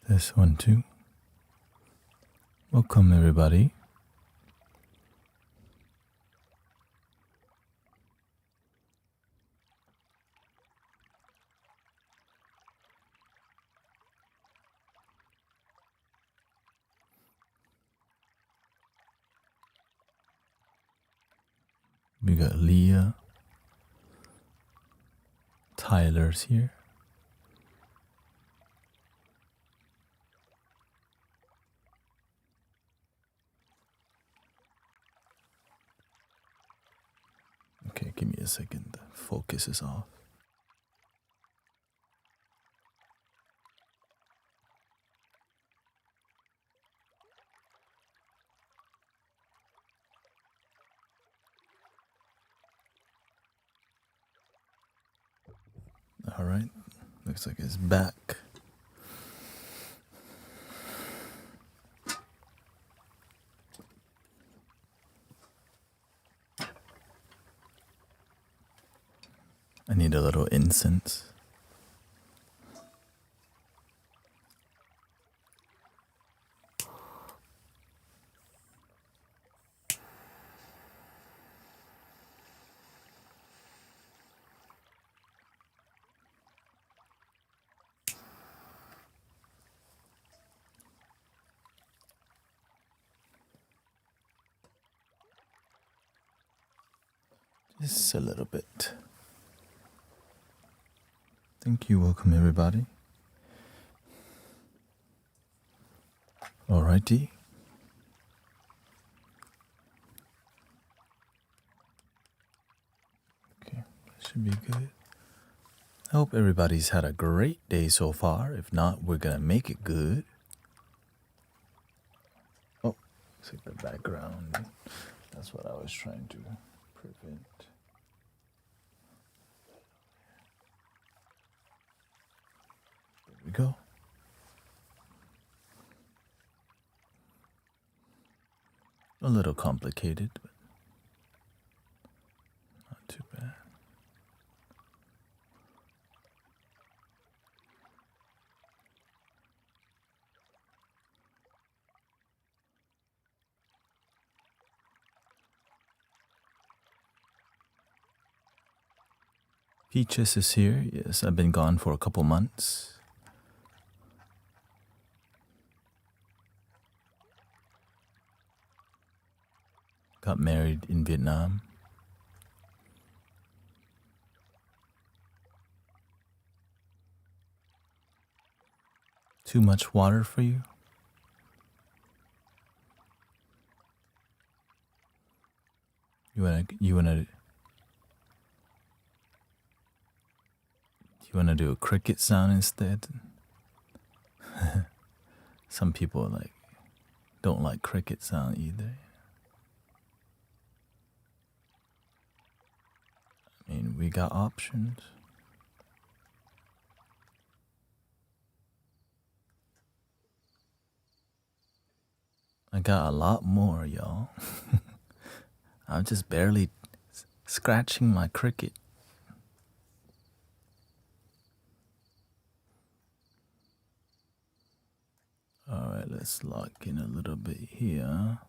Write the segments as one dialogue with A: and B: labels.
A: This one too. Welcome everybody. We got Leah. Tyler's here. Okay, give me a second. The focus is off. All right. Looks like it's back. I need a little incense. Just a little bit. Thank you. Welcome everybody. Alrighty. Okay, that should be good. I hope everybody's had a great day so far. If not, we're gonna make it good. Oh, looks like the background. That's what I was trying to prevent. There we go. A little complicated, but not too bad. Peaches is here. Yes, I've been gone for a couple months. Got married in Vietnam. Too much water for you? You wanna do a cricket sound instead? Some people don't like cricket sound either. I mean, we got options. I got a lot more, y'all. I'm just barely scratching my cricket. Alright, let's lock in a little bit here.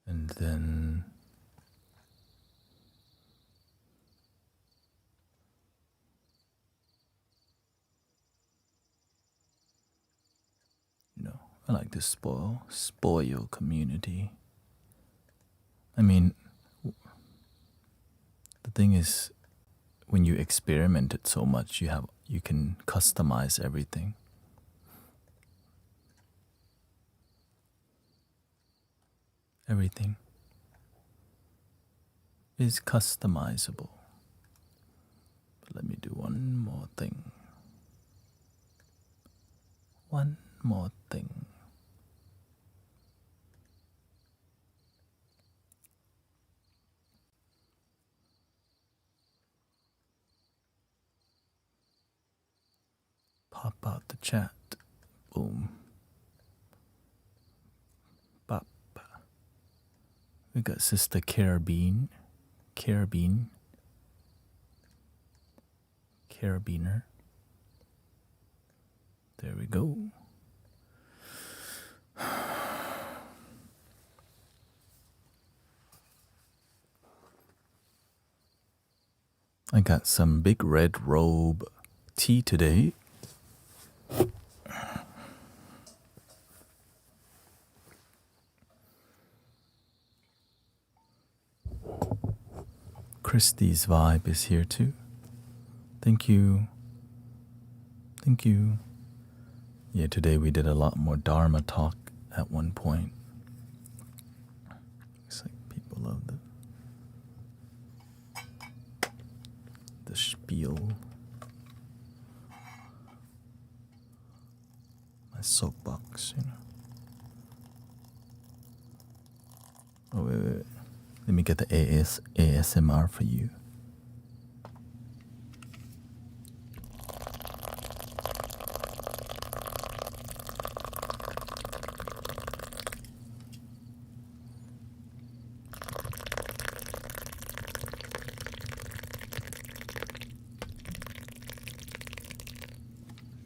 A: And then I like to spoil community. I mean, the thing is, when you experiment it so much, you can customize everything. Everything is customizable. But let me do one more thing. One more thing. Pop out the chat. boom. Bop. We got Sister Carabiner. There we go. I got some big red robe tea today. Christie's vibe is here too. Thank you. Thank you. Yeah, today we did a lot more Dharma talk at one point. Looks like people love the spiel. My soapbox, you know. Oh, wait. Let me get the ASMR for you.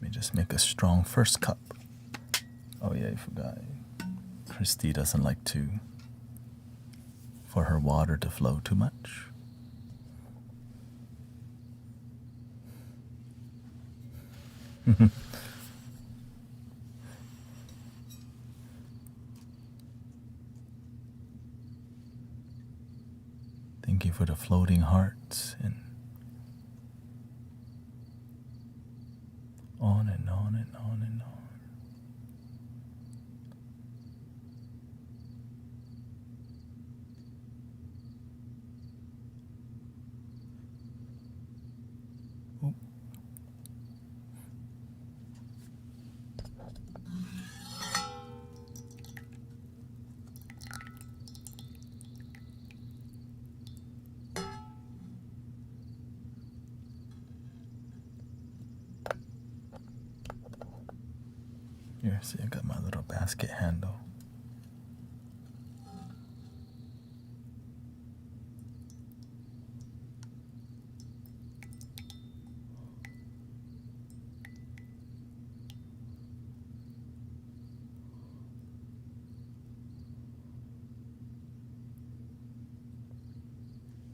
A: Let me just make a strong first cup. Oh yeah, I forgot. Christy doesn't like for her water to flow too much. Thank you for the floating hearts and on and on and on and on. Here, see, I got my little basket handle.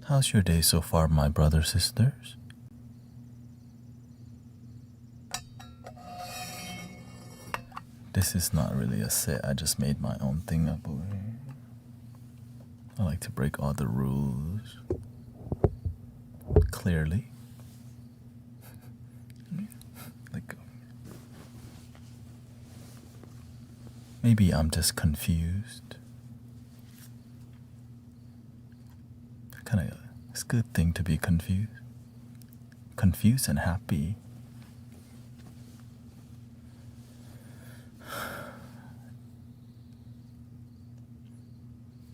A: How's your day so far, my brothers, sisters? This is not really a set, I just made my own thing up over here. I like to break all the rules clearly. Let go. Maybe I'm just confused. It's a good thing to be confused. Confused and happy.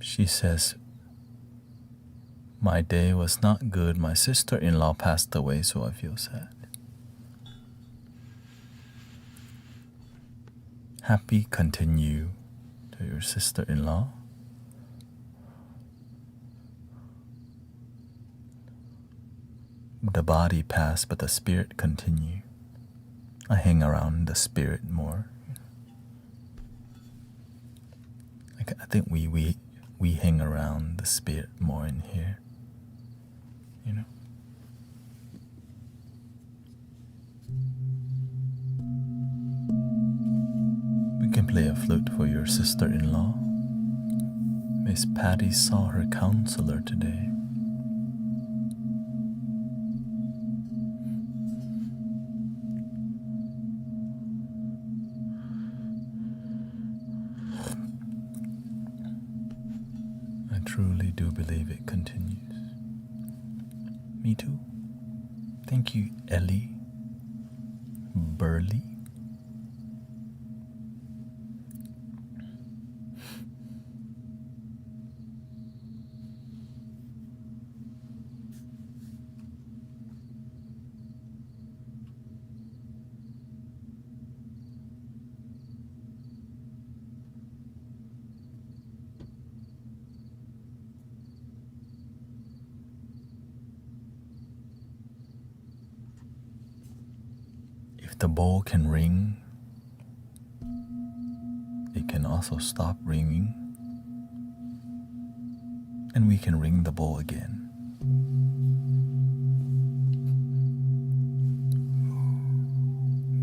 A: She says, my day was not good. My sister-in-law passed away, so I feel sad. Happy continue to your sister-in-law. The body passed, but the spirit continue. I hang around the spirit more. I think we hang around the spirit more in here, you know. We can play a flute for your sister-in-law. Miss Patty saw her counselor today. I truly do believe it continues. Me too. Thank you, Ellie. Burley. If the bowl can ring, it can also stop ringing, and we can ring the bowl again.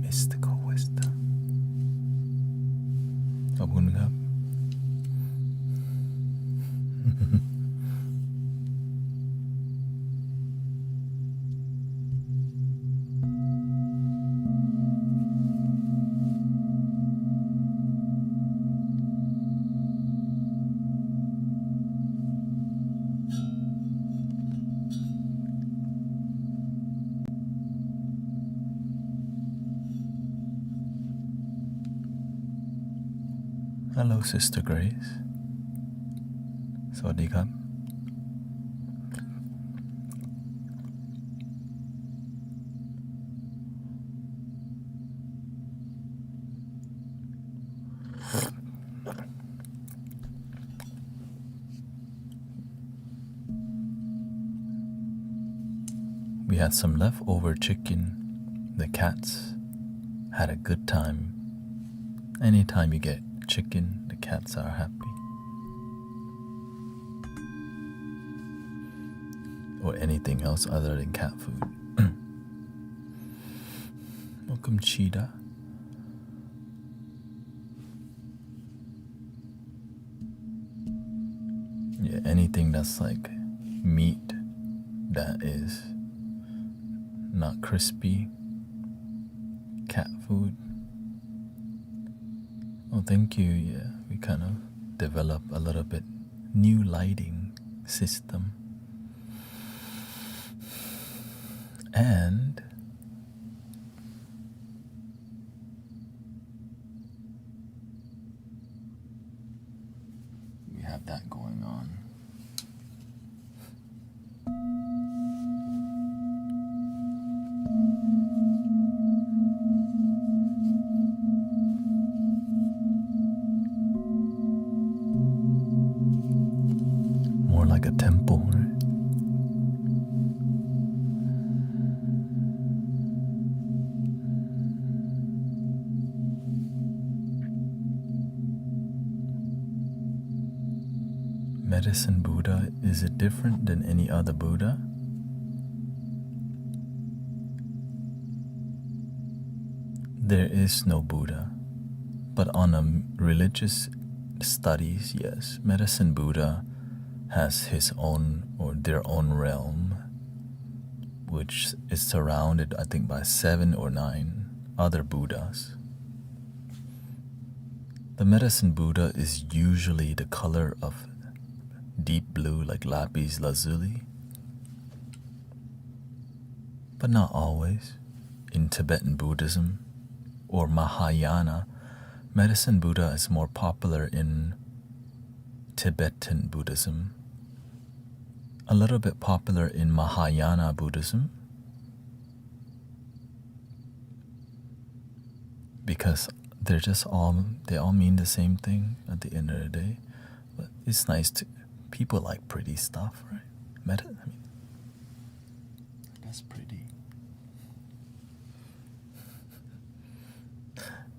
A: Mystical wisdom. ขอบคุณครับ Hello, Sister Grace. สวัสดีครับ We had some leftover chicken. The cats had a good time. Anytime you get chicken, the cats are happy. Or anything else other than cat food. Welcome, Cheetah. Yeah, anything that's like meat that is not crispy, cat food. Oh, thank you. Yeah, we kind of developed a little bit new lighting system. And we have that going on. More like a temple, right? Medicine Buddha, is it different than any other Buddha? There is no Buddha, but on a religious studies, yes, Medicine Buddha has his own or their own realm, which is surrounded, I think, by 7 or 9 other Buddhas. The Medicine Buddha is usually the color of deep blue, like lapis lazuli, but not always. In Tibetan Buddhism or Mahayana, Medicine Buddha is more popular in Tibetan Buddhism, a little bit popular in Mahayana Buddhism, because they all mean the same thing at the end of the day. But it's nice to, people like pretty stuff, right? That's pretty.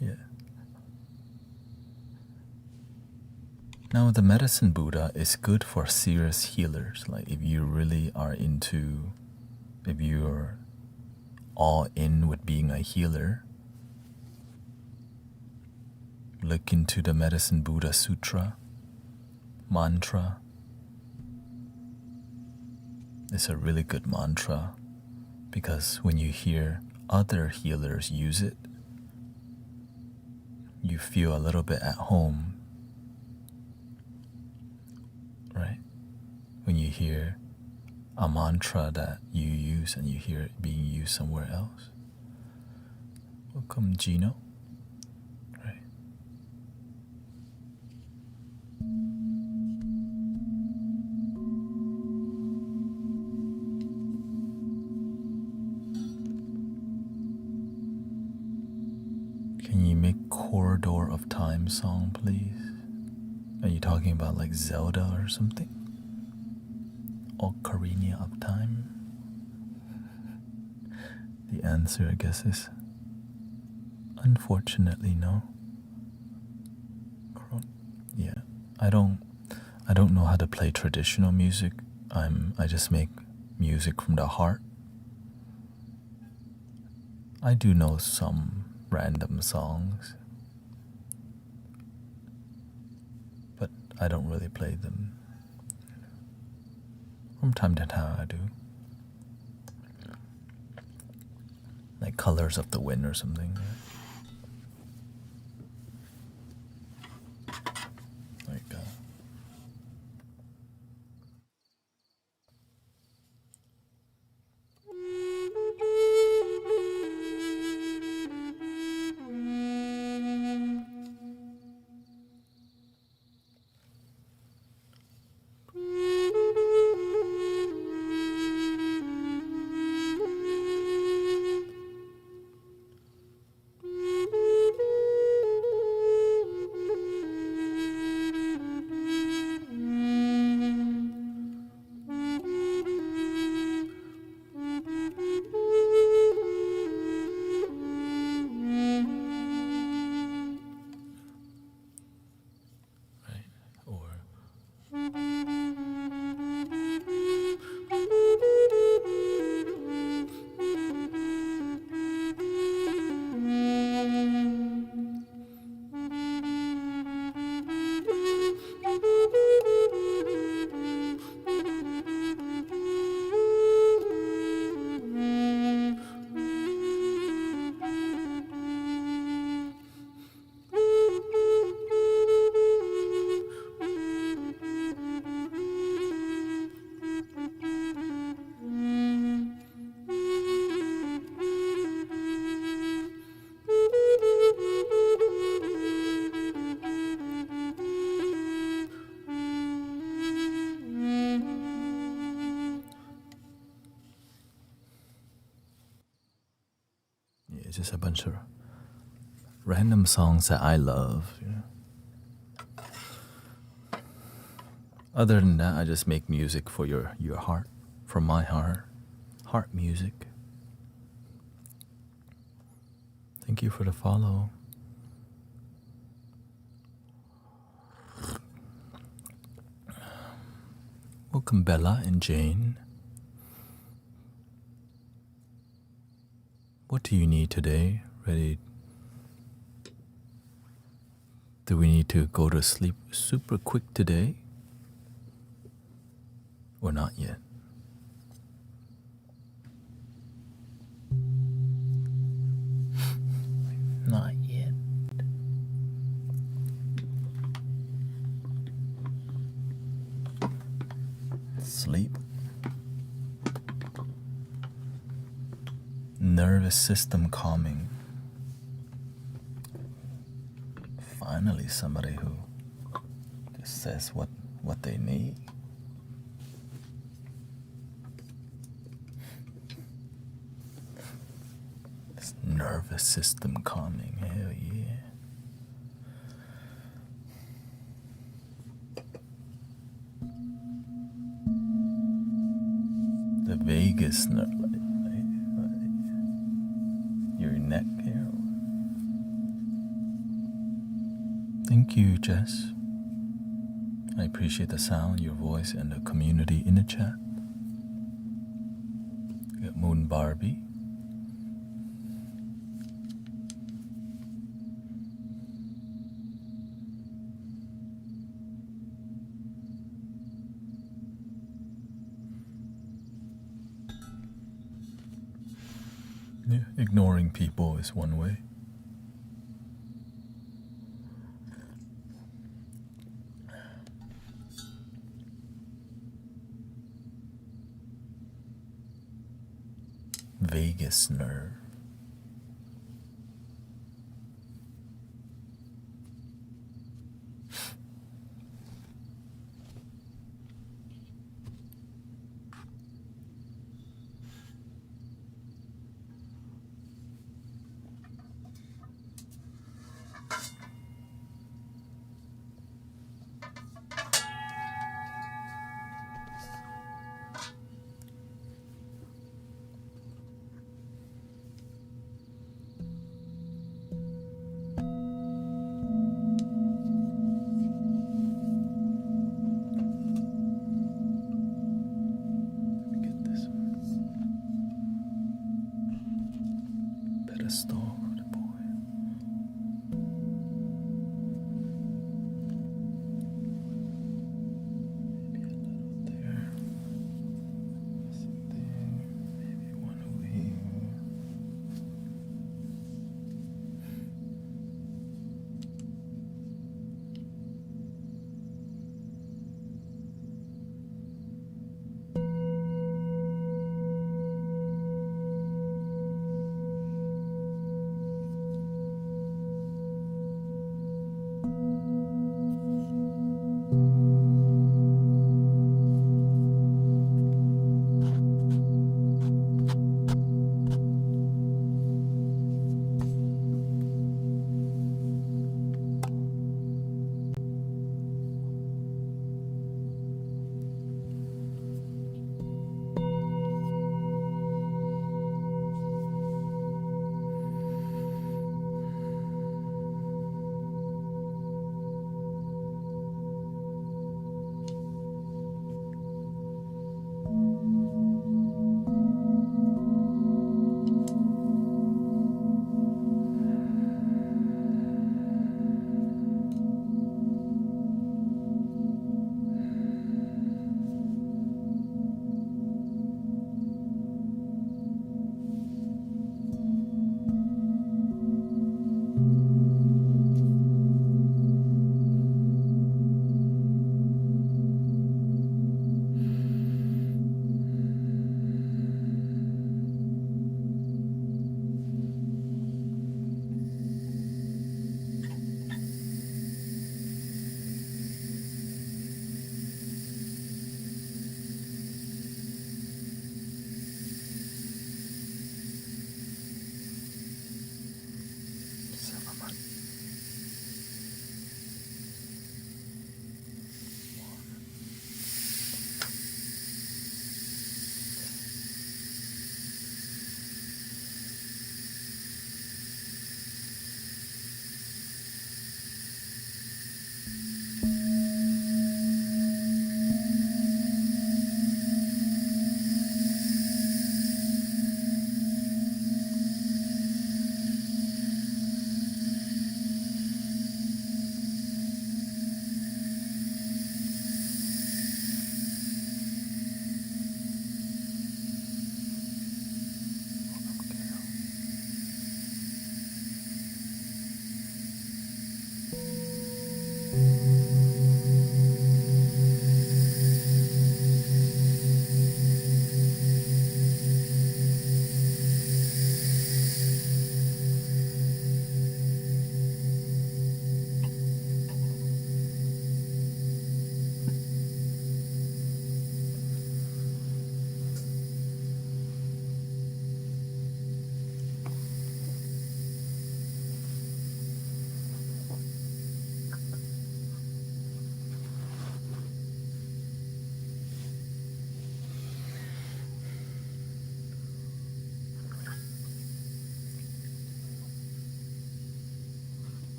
A: Yeah. Now, the Medicine Buddha is good for serious healers. Like if you really are if you're all in with being a healer, look into the Medicine Buddha Sutra, mantra. It's a really good mantra because when you hear other healers use it, you feel a little bit at home, right? When you hear a mantra that you use and you hear it being used somewhere else. Welcome, Gino. Right. Can you make Corridor of Time song, please? Are you talking about like Zelda or something? Ocarina of Time? The answer, I guess, is Unfortunately, no. Yeah, I don't. I don't know how to play traditional music. I just make music from the heart. I do know some random songs, but I don't really play them. From time to time, I do. Like Colors of the Wind or something. Like, right? Or yeah, it's just a bunch of random songs that I love. Other than that, I just make music for your heart, from my heart, heart music. Thank you for the follow. Welcome, Bella and Jane. What do you need today? Ready? Do we need to go to sleep super quick today? Or not yet? Not yet. Sleep. Nervous system calming. Finally, somebody who just says what they need. This nervous system calming, hell yeah. The vagus nerve, your neck here. Thank you, Jess. I appreciate the sound, your voice, and the community in the chat. We got Moon Barbie. Yeah, ignoring people is one way. Vagus nerve.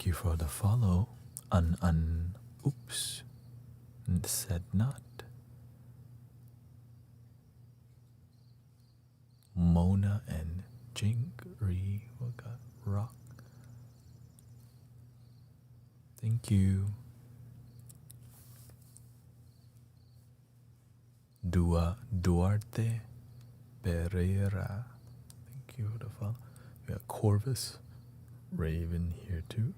A: Thank you for the follow. Oops. Said not. Mona and Jingri got rock. Thank you. Duarte Pereira. Thank you for the follow. We got Corvus Raven here too.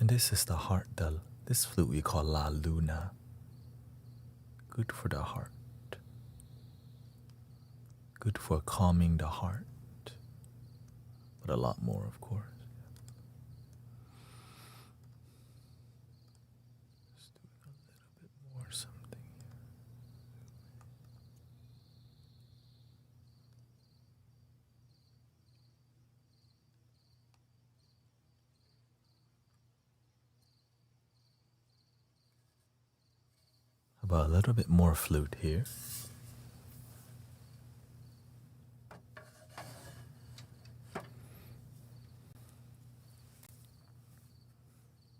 A: And this is the heart, this flute we call La Luna. Good for the heart. Good for calming the heart. But a lot more, of course. Just doing a little bit more something here. How about a little bit more flute here?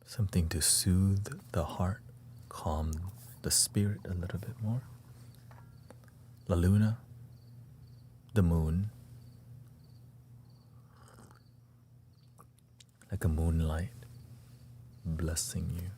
A: Something to soothe the heart, calm the spirit a little bit more. La Luna, the moon, like a moonlight blessing you.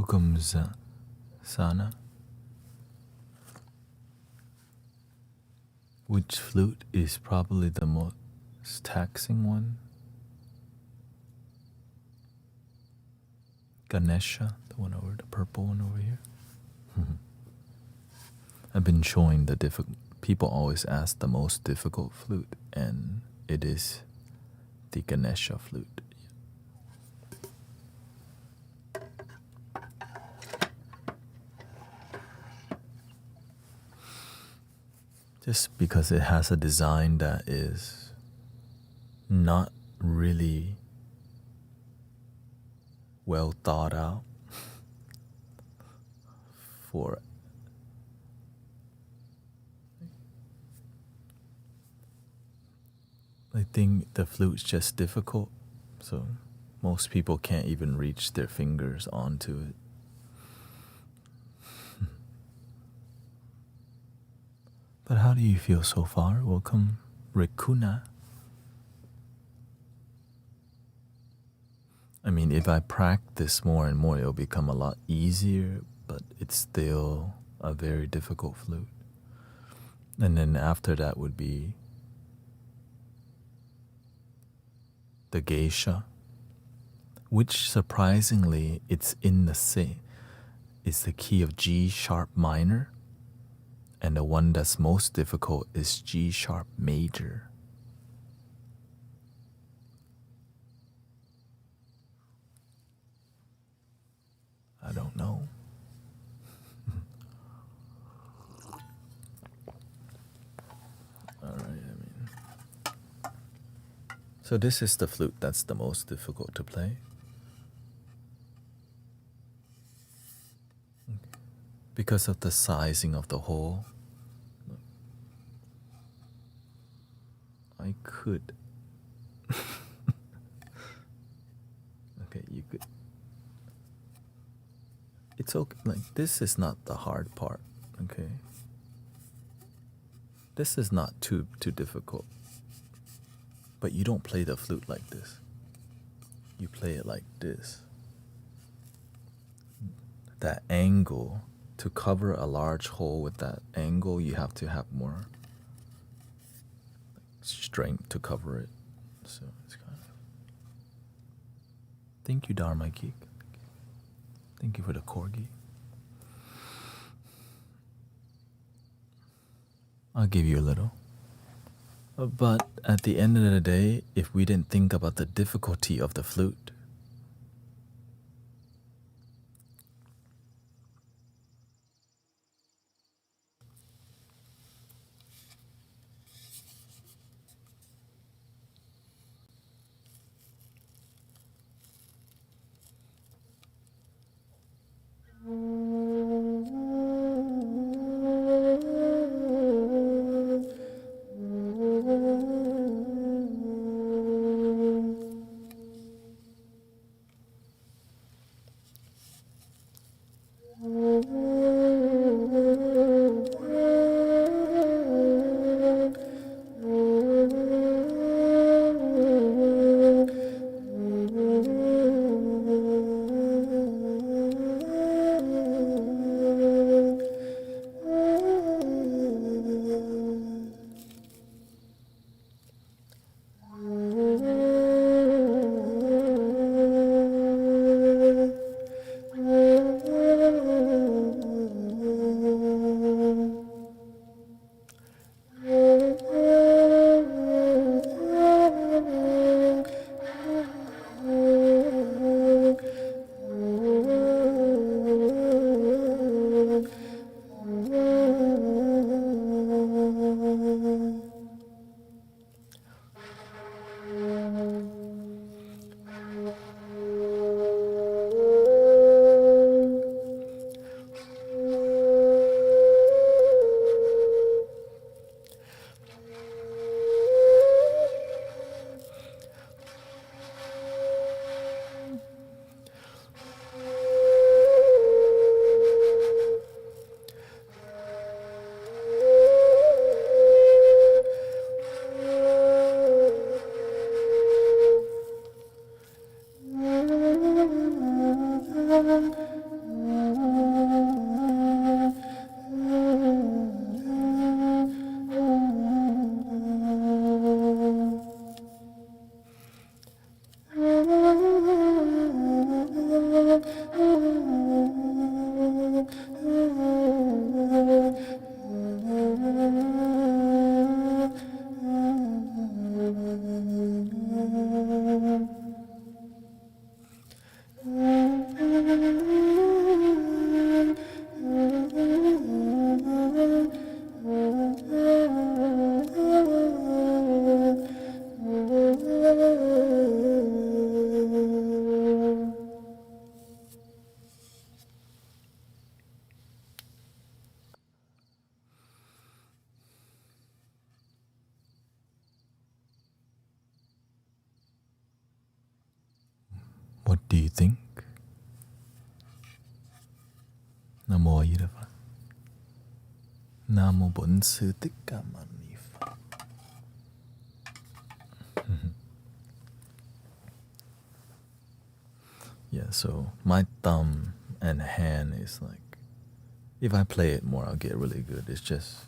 A: Welcome, Sana. Which flute is probably the most taxing one? Ganesha, the one over, the purple one over here. I've been showing the difficult. People always ask the most difficult flute, and it is the Ganesha flute. Just because it has a design that is not really well thought out for I think the flute's just difficult, so most people can't even reach their fingers onto it. But how do you feel so far? Welcome, Rikuna. I mean, if I practice more and more, it'll become a lot easier, but it's still a very difficult flute. And then after that would be the geisha, which surprisingly it's in the same. It's the key of G sharp minor, and the one that's most difficult is G sharp major. I don't know. All right, so this is the flute that's the most difficult to play. Because of the sizing of the hole, I could. Okay, you could. It's okay. Like, this is not the hard part. Okay. This is not too difficult. But you don't play the flute like this. You play it like this. That angle, to cover a large hole with that angle, you have to have more strength to cover it. So it's kind of. Thank you, Dharma Geek. Thank you for the corgi. I'll give you a little. But at the end of the day, if we didn't think about the difficulty of the flute, What do you think? Namo Yirava. Namo Bonsu Tikamanifa. Yeah, so my thumb and hand is like, if I play it more, I'll get really good. It's just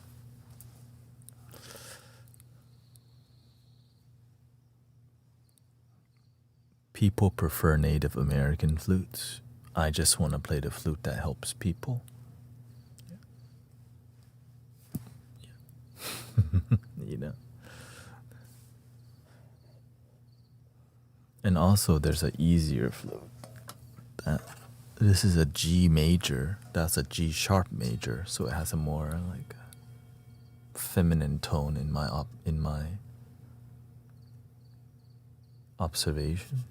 A: people prefer Native American flutes. I just want to play the flute that helps people. You know. And also, there's an easier flute. This is a G major. That's a G sharp major, so it has a more like feminine tone in my observation.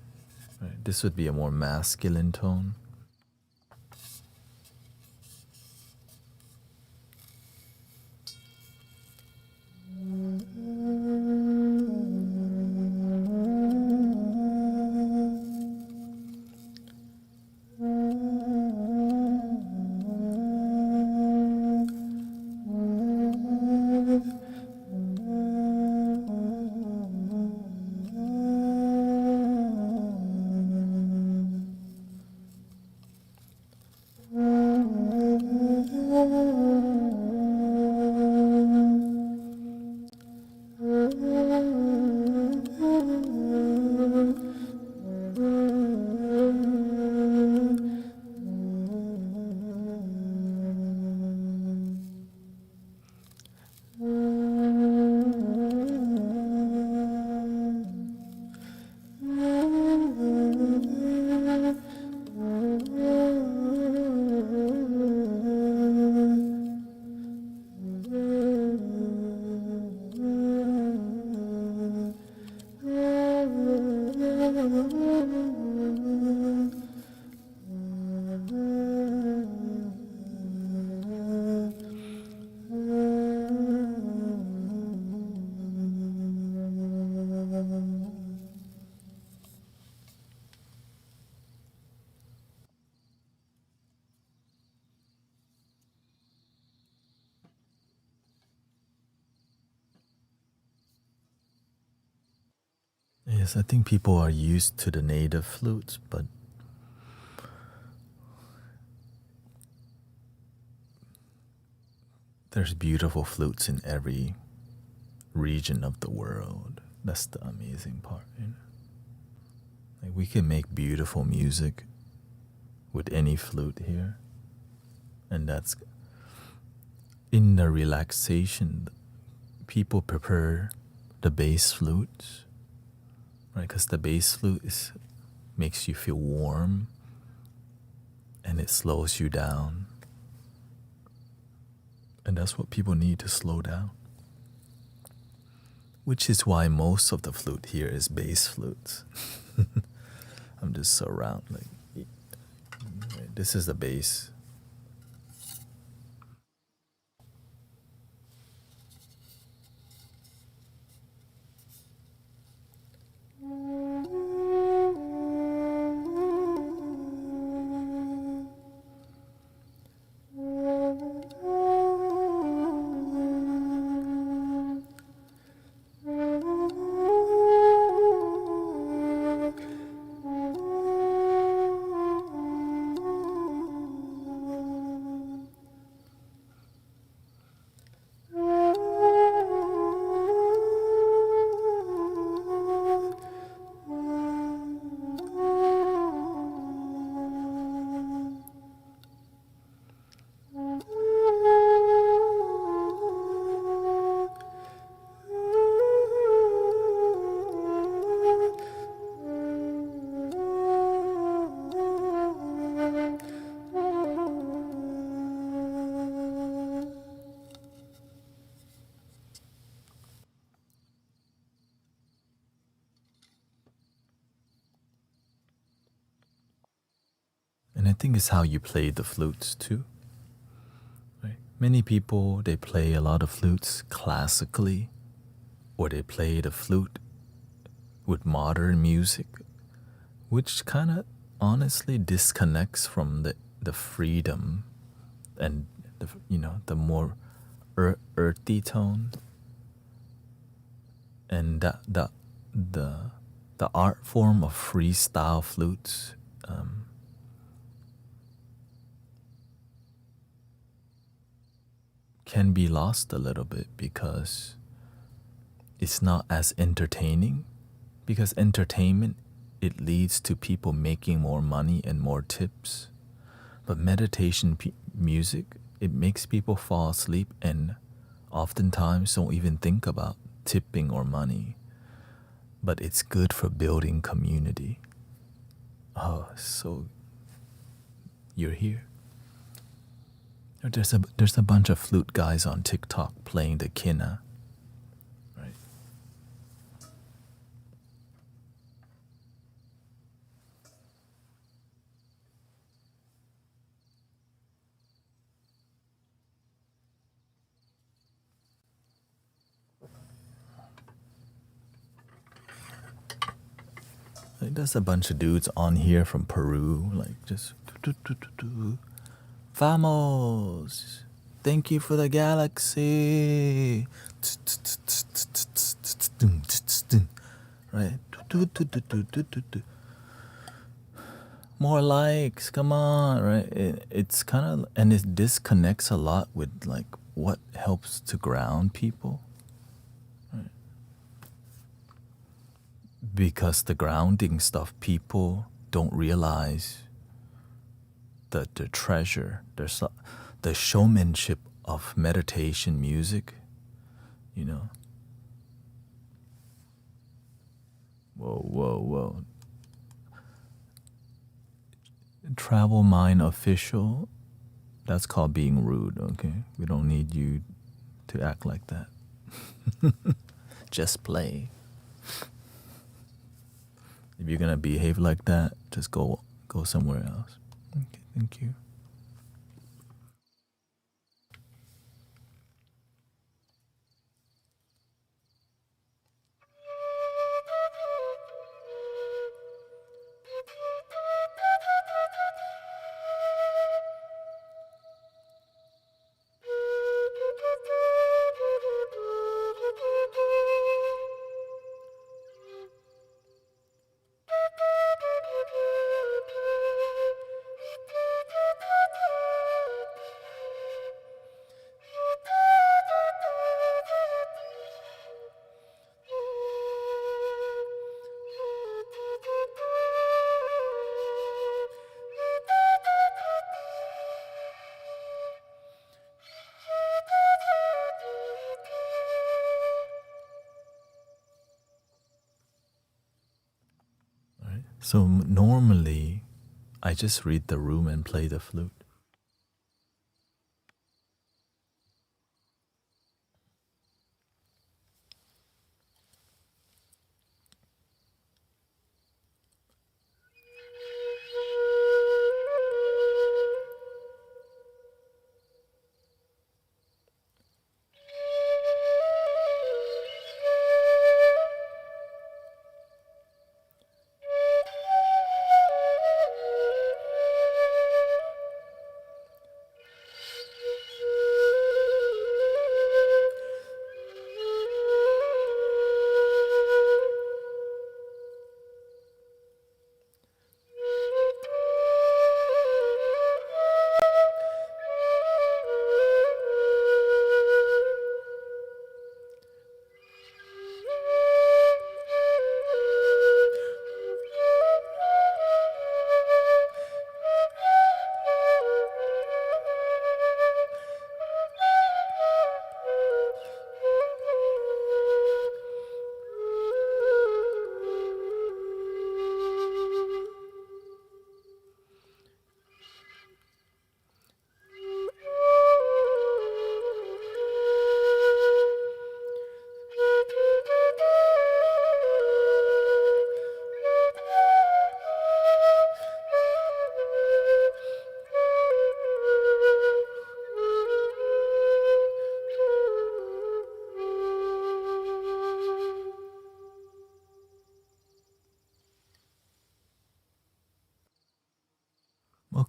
A: Right? This would be a more masculine tone. Yes, I think people are used to the native flutes, but there's beautiful flutes in every region of the world. That's the amazing part, you know? Like we can make beautiful music with any flute here. And that's in the relaxation, people prefer the bass flutes, right? Because the bass flute makes you feel warm and it slows you down. And that's what people need to slow down. Which is why most of the flute here is bass flutes. I'm just so round. Like, this is the bass. And I think it's how you play the flutes too. Right? Many people, they play a lot of flutes classically, or they play the flute with modern music, which kind of honestly disconnects from the freedom and the more earthy tone, and the art form of freestyle flutes can be lost a little bit because it's not as entertaining. Because entertainment, it leads to people making more money and more tips. But meditation music, it makes people fall asleep and oftentimes don't even think about tipping or money. But it's good for building community. Oh, so you're here. There's a bunch of flute guys on TikTok playing the kina, right? Like, there's a bunch of dudes on here from Peru, like just Vamos! Thank you for the galaxy! Right? More likes, come on, right? It's kind of, and it disconnects a lot with like what helps to ground people, right? Because the grounding stuff, people don't realize that the treasure, the showmanship of meditation music, you know. Whoa, whoa, whoa. Travel Mind official, that's called being rude, okay? We don't need you to act like that. Just play. If you're gonna behave like that, just go somewhere else. Okay, thank you. Right? So normally, I just read the room and play the flute.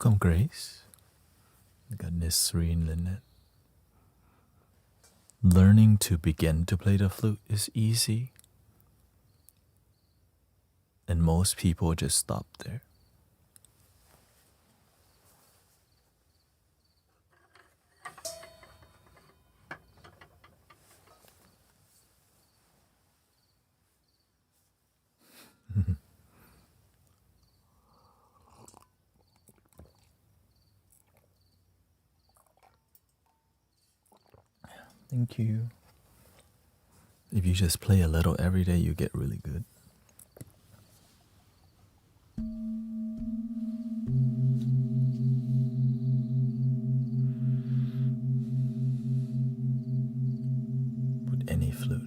A: Welcome, Grace. We got Nisreen Lynette. Learning to begin to play the flute is easy, and most people just stop there. Thank you. If you just play a little every day, you get really good. With any flute.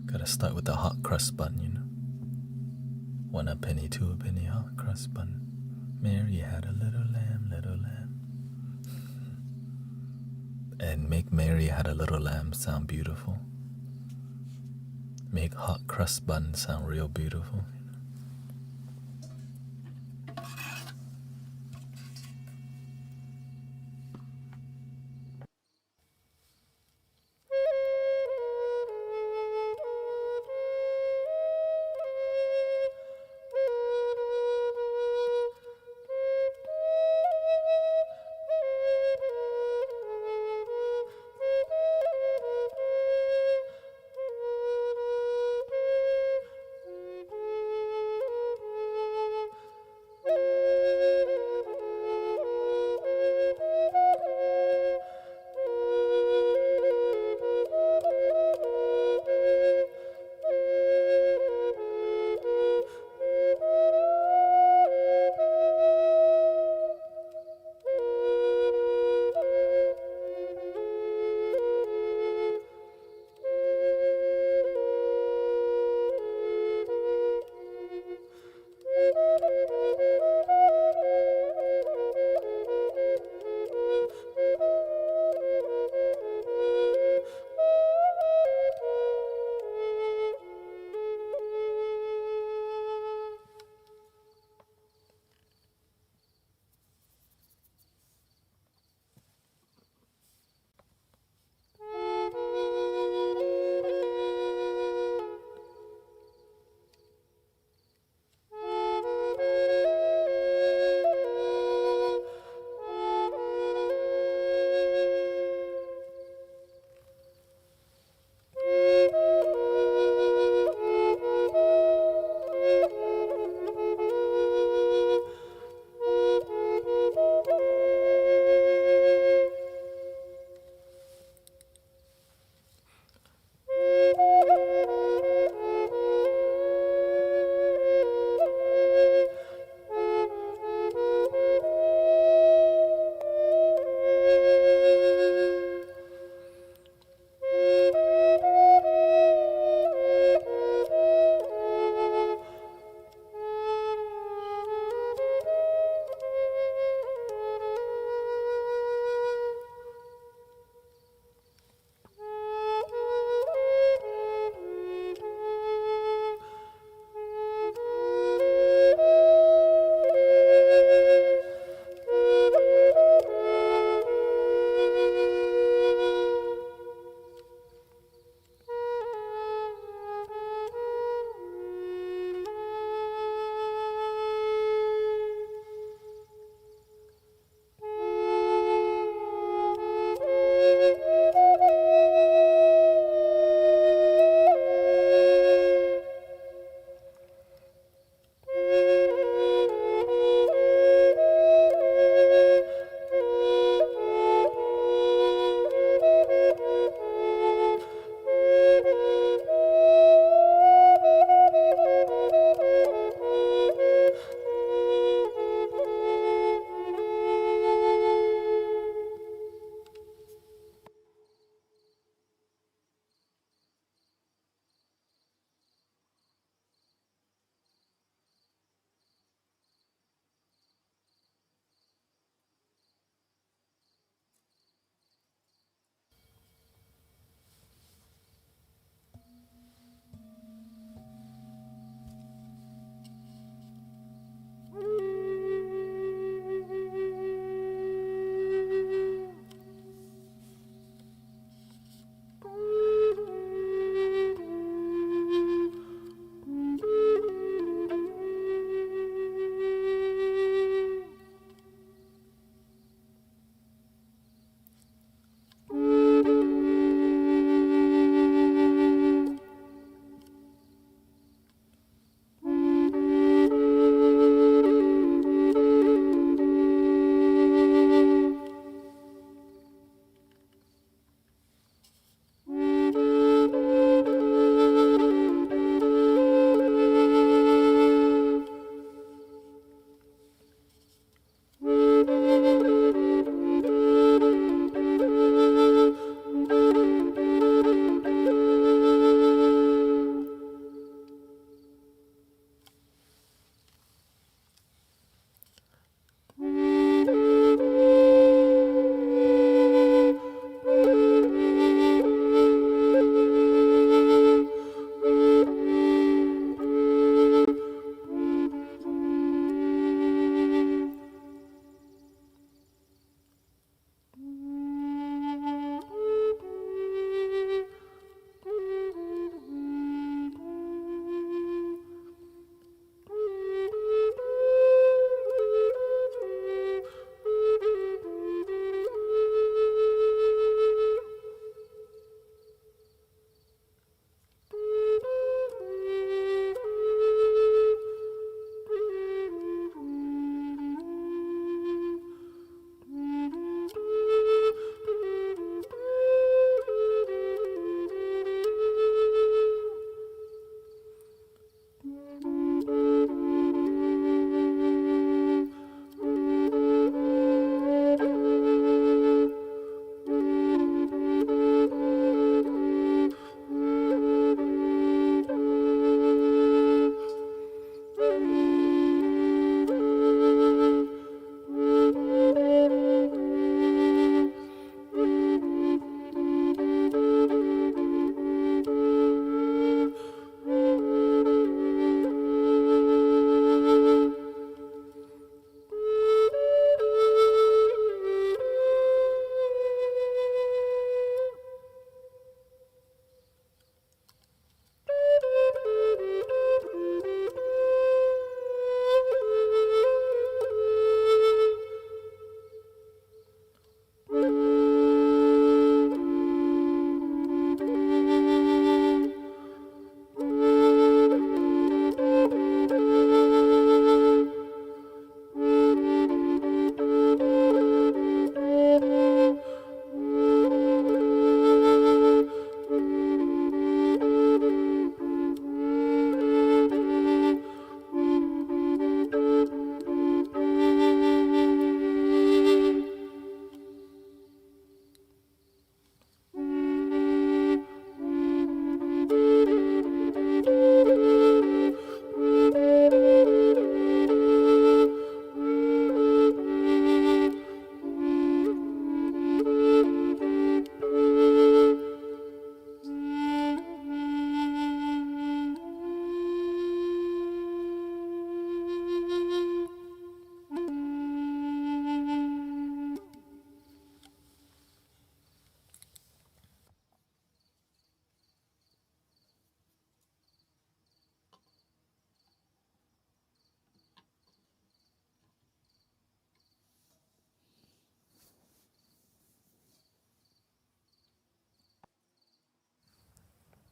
A: Gotta start with the hot crust bun, you know. 1 a penny, 2 a penny, hot crust bun. Mary had a little lamb, little lamb. And make Mary had a little lamb sound beautiful. Make hot crust bun sound real beautiful.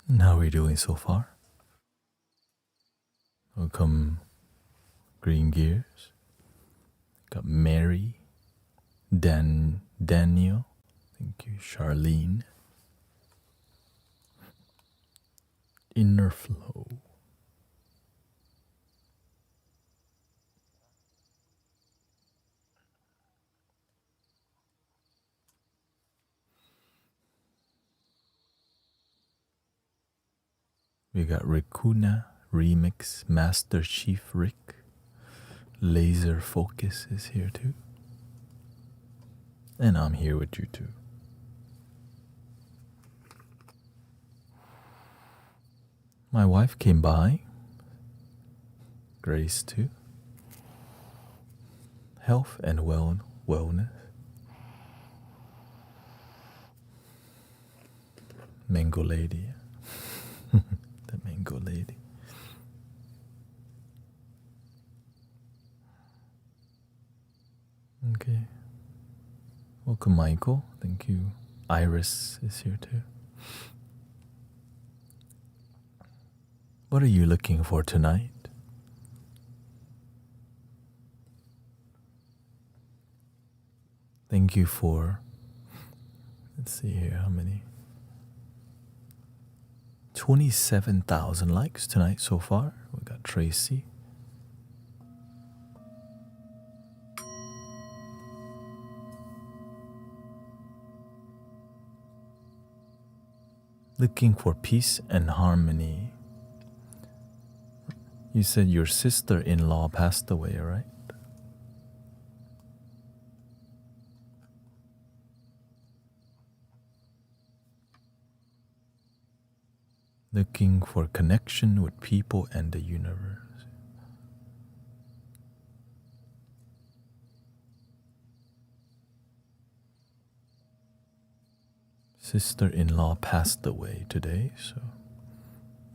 A: And how are we doing so far? Welcome, Green Gears. Got Mary, Daniel. Thank you, Charlene. Inner Flow. We got Rikuna, Remix, Master Chief Rick. Laser Focus is here too. And I'm here with you too. My wife came by. Grace too. Health and wellness. Mango Lady. The Mango Lady. Okay. Welcome, Michael. Thank you. Iris is here too. What are you looking for tonight? Thank you for, let's see here, how many? 27,000 likes tonight so far. We got Tracy. Looking for peace and harmony. You said your sister-in-law passed away, right? Looking for connection with people and the universe. Sister-in-law passed away today, so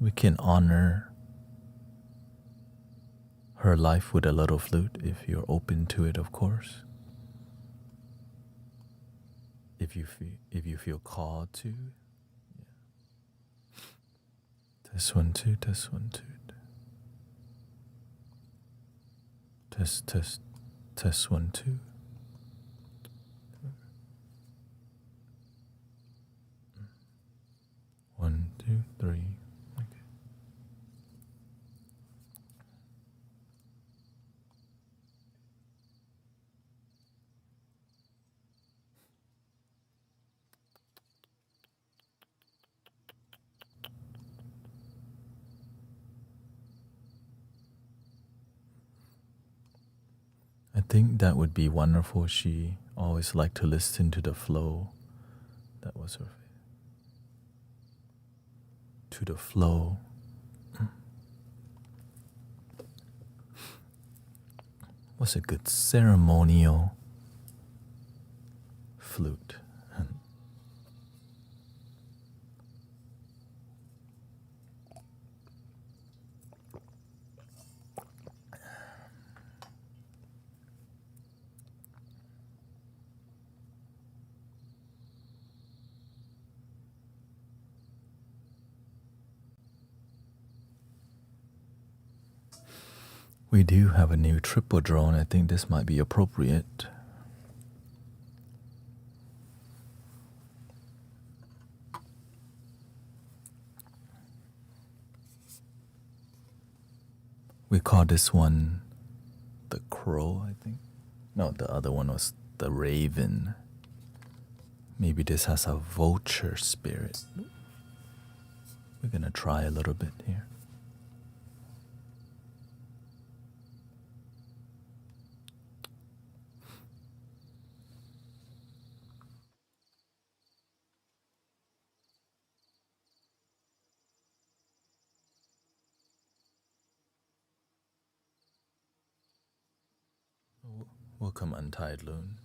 A: we can honor her life with a little flute if you're open to it, of course. If you feel called to. Yeah. Test 1 2, test 1 2. Test 1 2. 1 2 3. Okay. I think that would be wonderful. She always liked to listen to the flow. That was her favorite. To the flow. What's a good ceremonial flute? We do have a new triple drone. I think this might be appropriate. We call this one the crow, I think. No, the other one was the raven. Maybe this has a vulture spirit. We're gonna try a little bit here. Welcome, Untied Loon.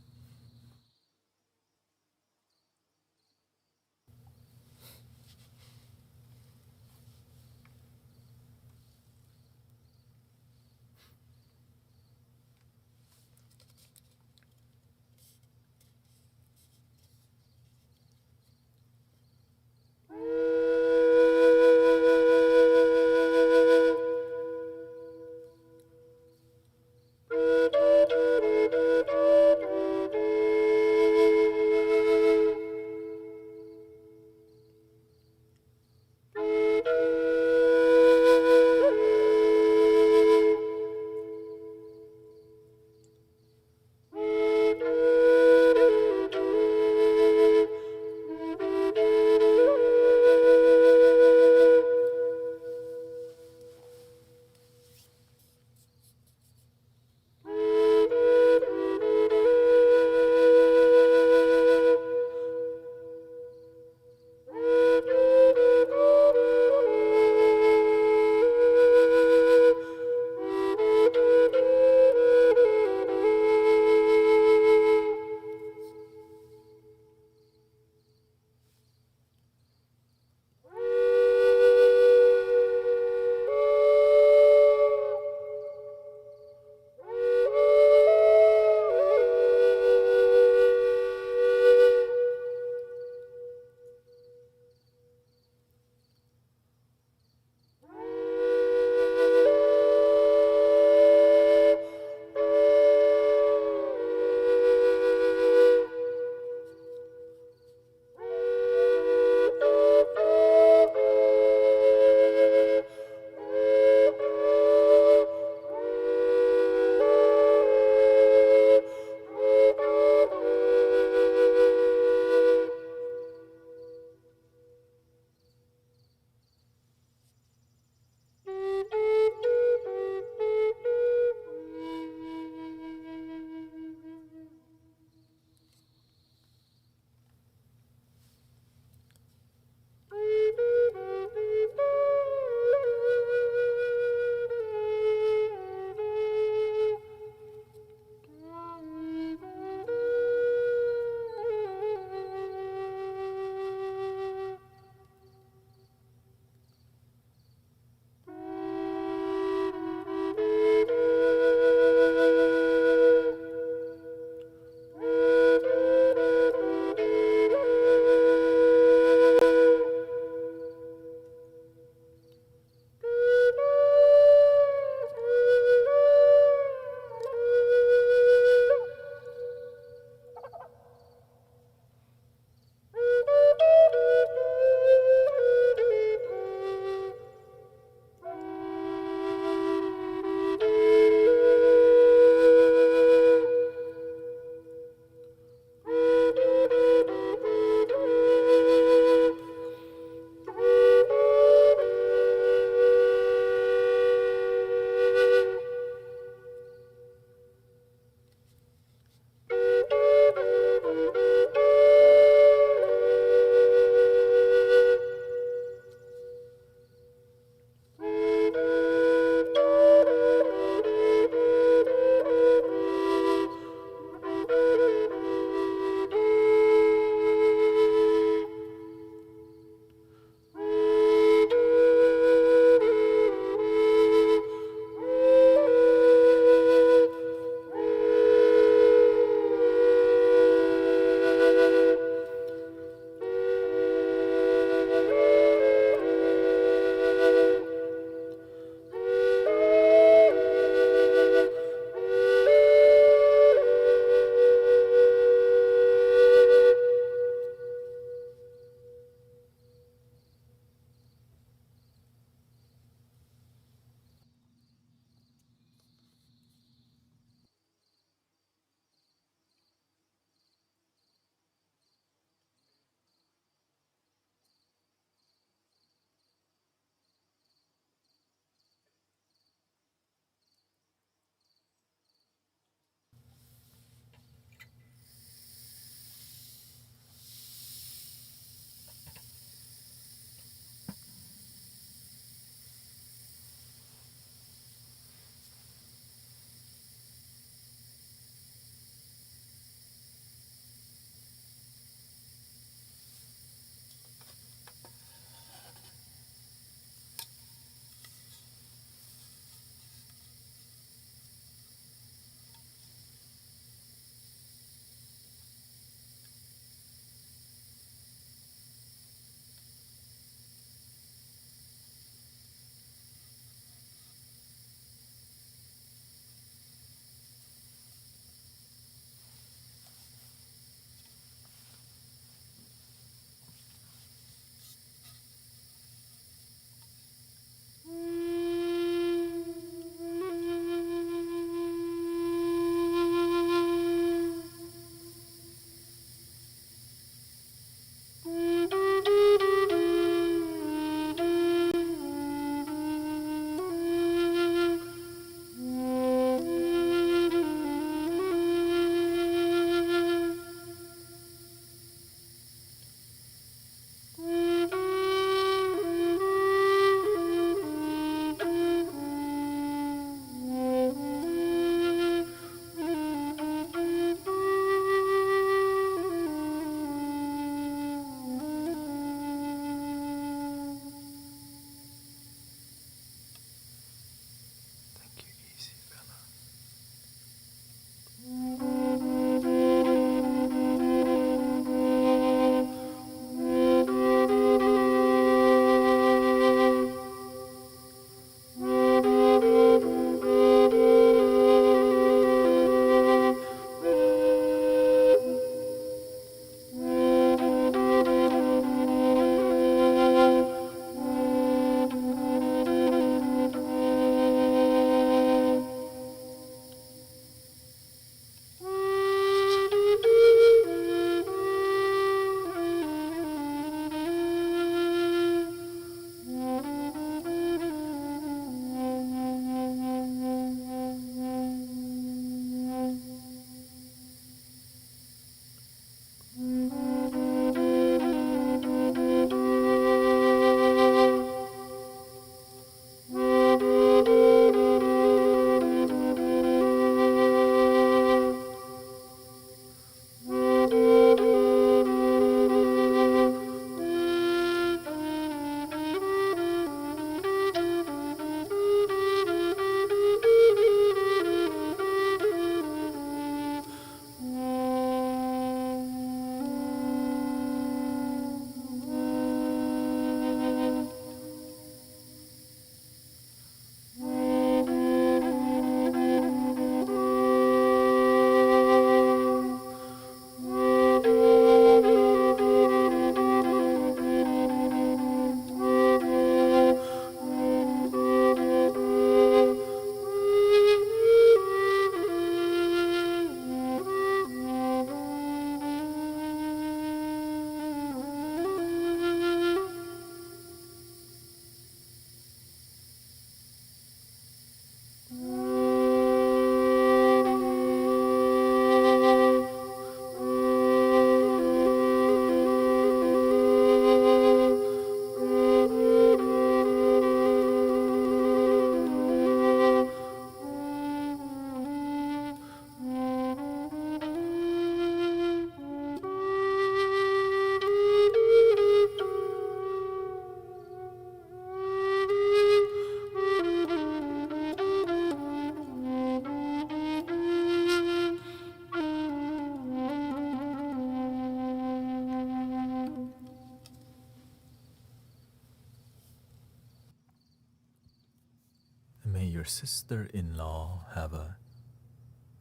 A: your sister-in-law have a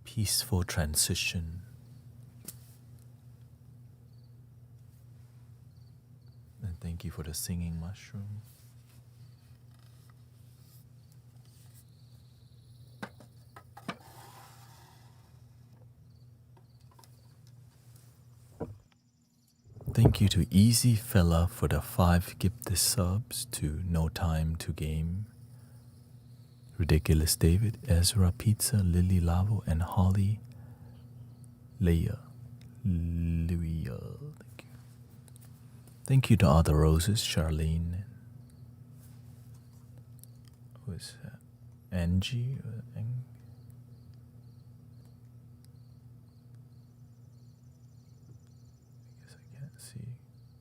A: peaceful transition. And thank you for the singing mushroom. Thank you to Easy Fella for the 5 gifted subs, to No Time to Game, Ridiculous David, Ezra Pizza, Lily Lavo, and Holly Leia. Thank you. Thank you to all the roses, Charlene. Who is that? Angie?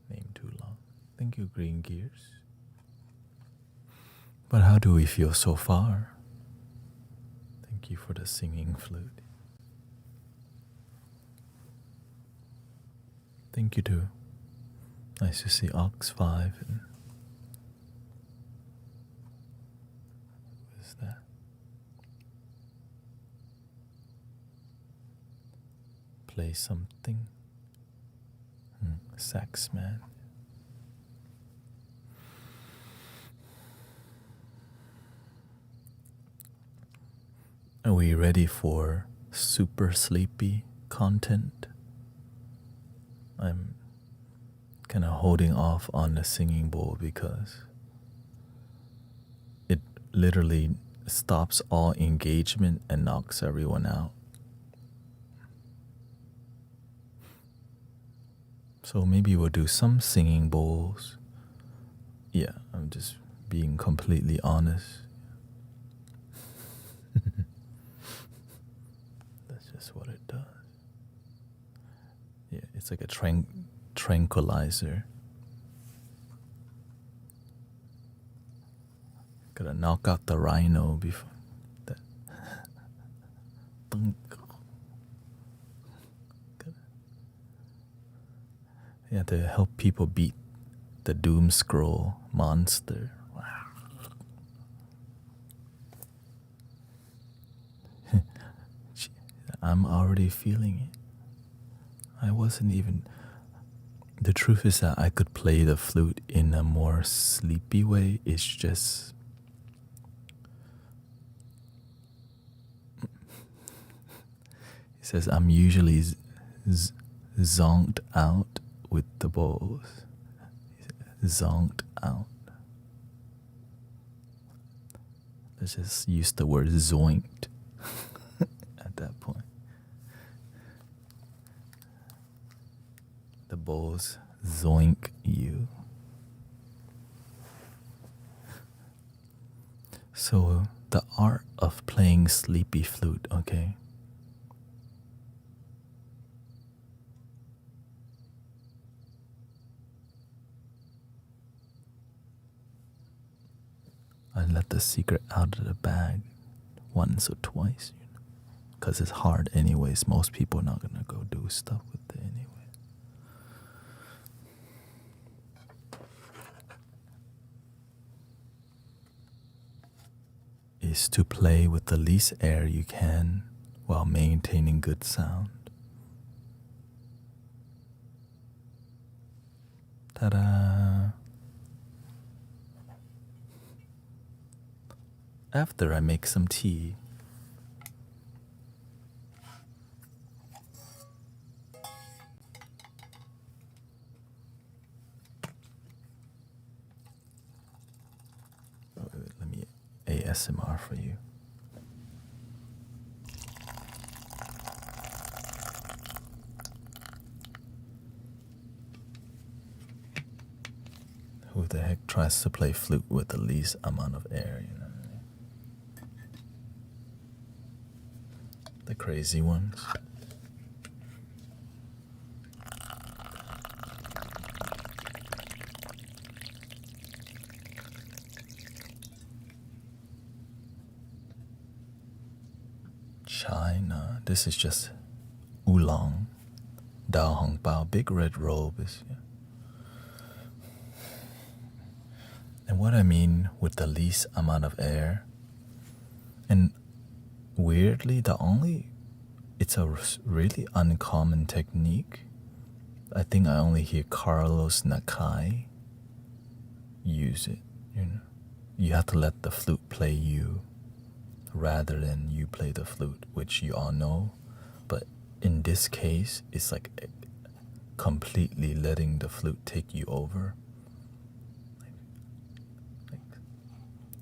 A: Name too long. Thank you, Green Gears. But how do we feel so far? Thank you for the singing flute. Thank you too. Nice to see Ox5 and what is that? Play something. Sax man. Are we ready for super sleepy content? I'm kind of holding off on the singing bowl because it literally stops all engagement and knocks everyone out. So maybe we'll do some singing bowls. Yeah, I'm just being completely honest. That's just what it does. Yeah, it's like a tranquilizer. Gotta knock out the rhino before that. Yeah, to help people beat the doom scroll monster. I'm already feeling it. I wasn't even... The truth is that I could play the flute in a more sleepy way. It's just... He says I'm usually zonked out with the bowls. Zonked out. Let's just use the word zoinked at that point. The bowls zoink you. So the art of playing sleepy flute, okay? I let the secret out of the bag once or twice, you know, because it's hard anyways. Most people are not going to go do stuff with it anyway. Is to play with the least air you can while maintaining good sound. Ta-da! After I make some tea. Oh, wait, let me ASMR for you. Who the heck tries to play flute with the least amount of air, you know? The crazy ones. China. This is just oolong. Dao Hong Bao. Big red robe is. Yeah. And what I mean with the least amount of air And weirdly, it's a really uncommon technique. I think I only hear Carlos Nakai use it. You have to let the flute play you rather than you play the flute, which you all know. But in this case, it's like completely letting the flute take you over.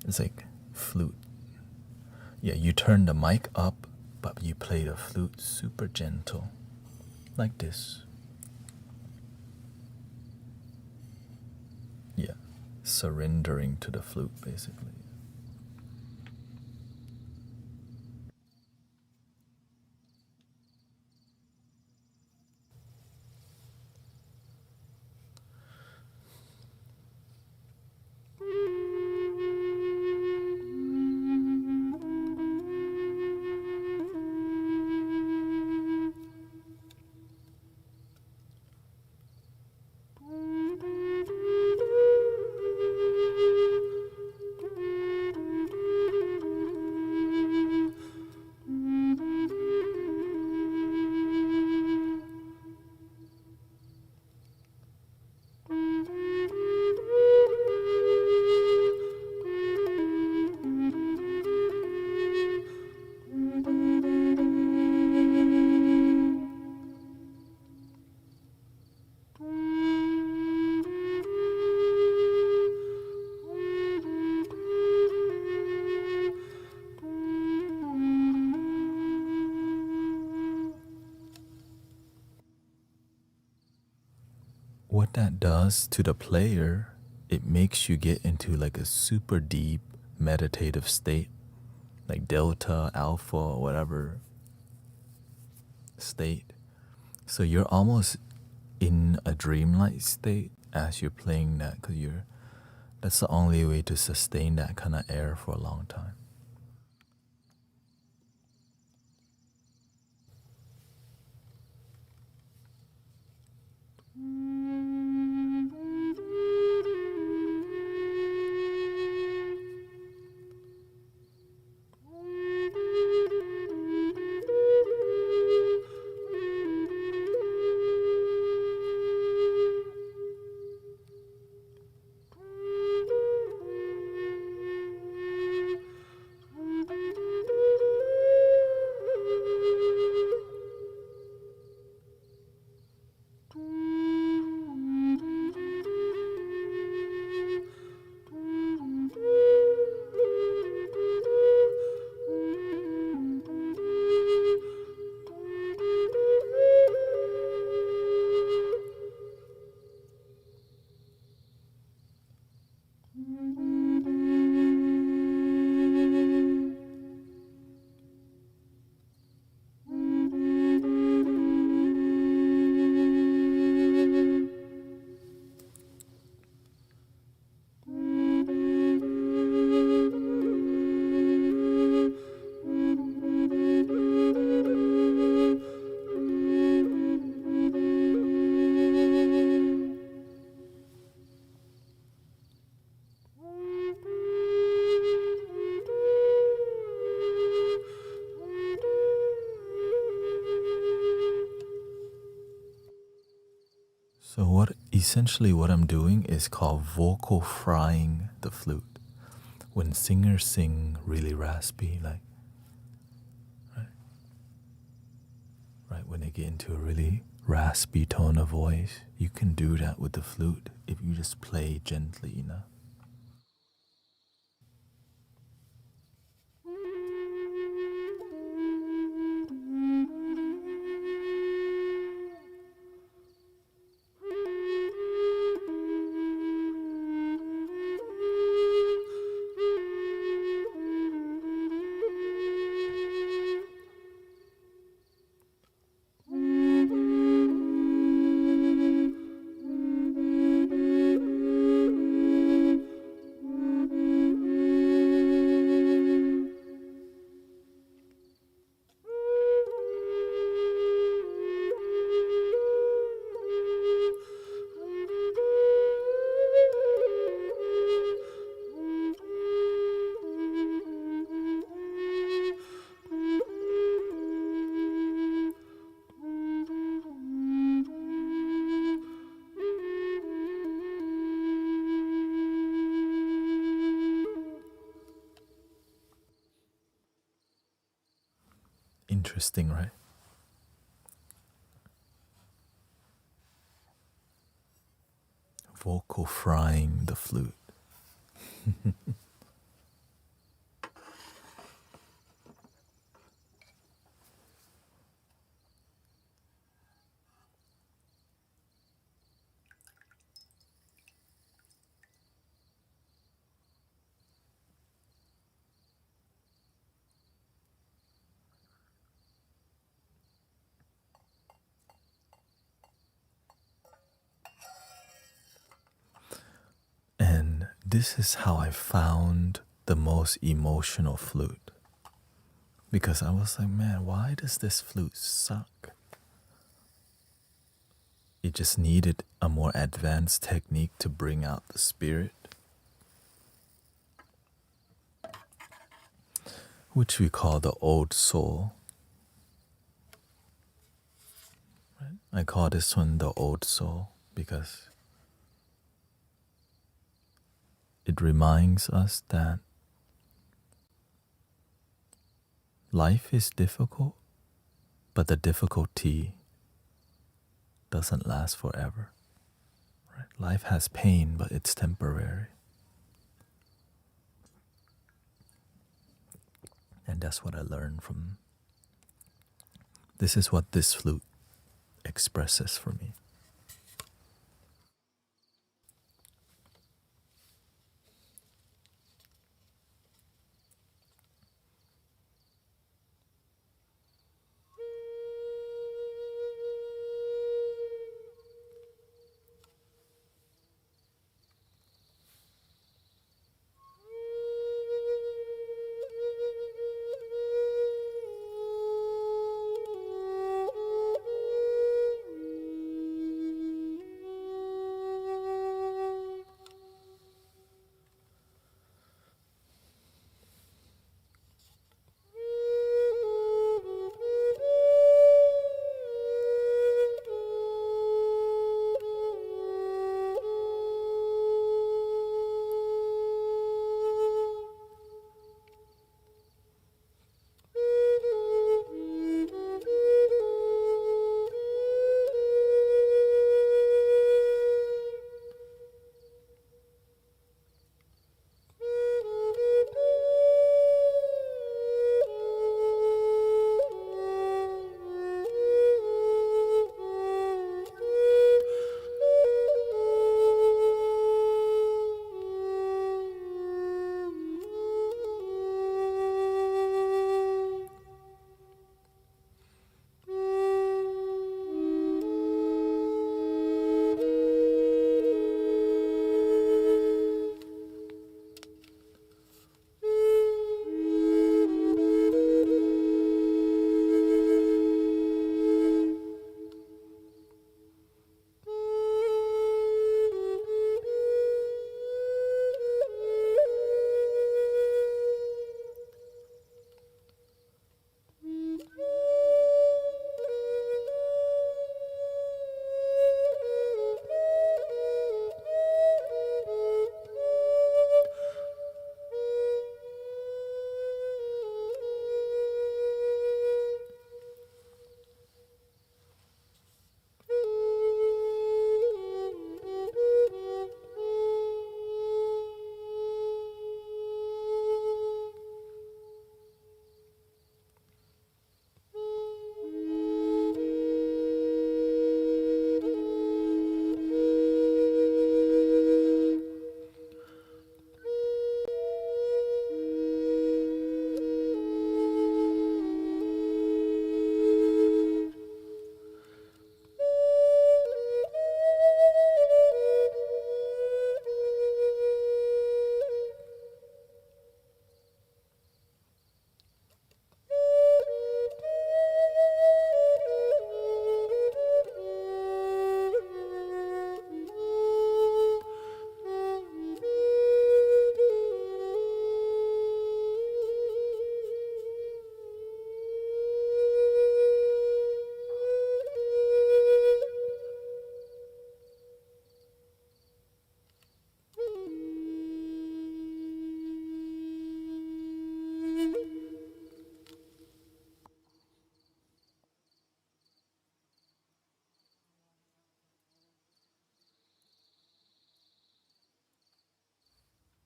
A: It's like flute. Yeah, you turn the mic up, but you play the flute super gentle, like this. Yeah, surrendering to the flute, basically. What that does to the player, it makes you get into like a super deep meditative state, like delta, alpha, or whatever state. So you're almost in a dreamlike state as you're playing that, because that's the only way to sustain that kind of air for a long time. So what I'm doing is called vocal frying the flute. When singers sing really raspy, like right when they get into a really raspy tone of voice, you can do that with the flute if you just play gently enough. Interesting, right? Vocal frying the flute. And this is how I found the most emotional flute. Because I was like, man, why does this flute suck? It just needed a more advanced technique to bring out the spirit, which we call the old soul. Right? I call this one the old soul because it reminds us that life is difficult, but the difficulty doesn't last forever. Right? Life has pain, but it's temporary. And that's what I learned from. This is what this flute expresses for me.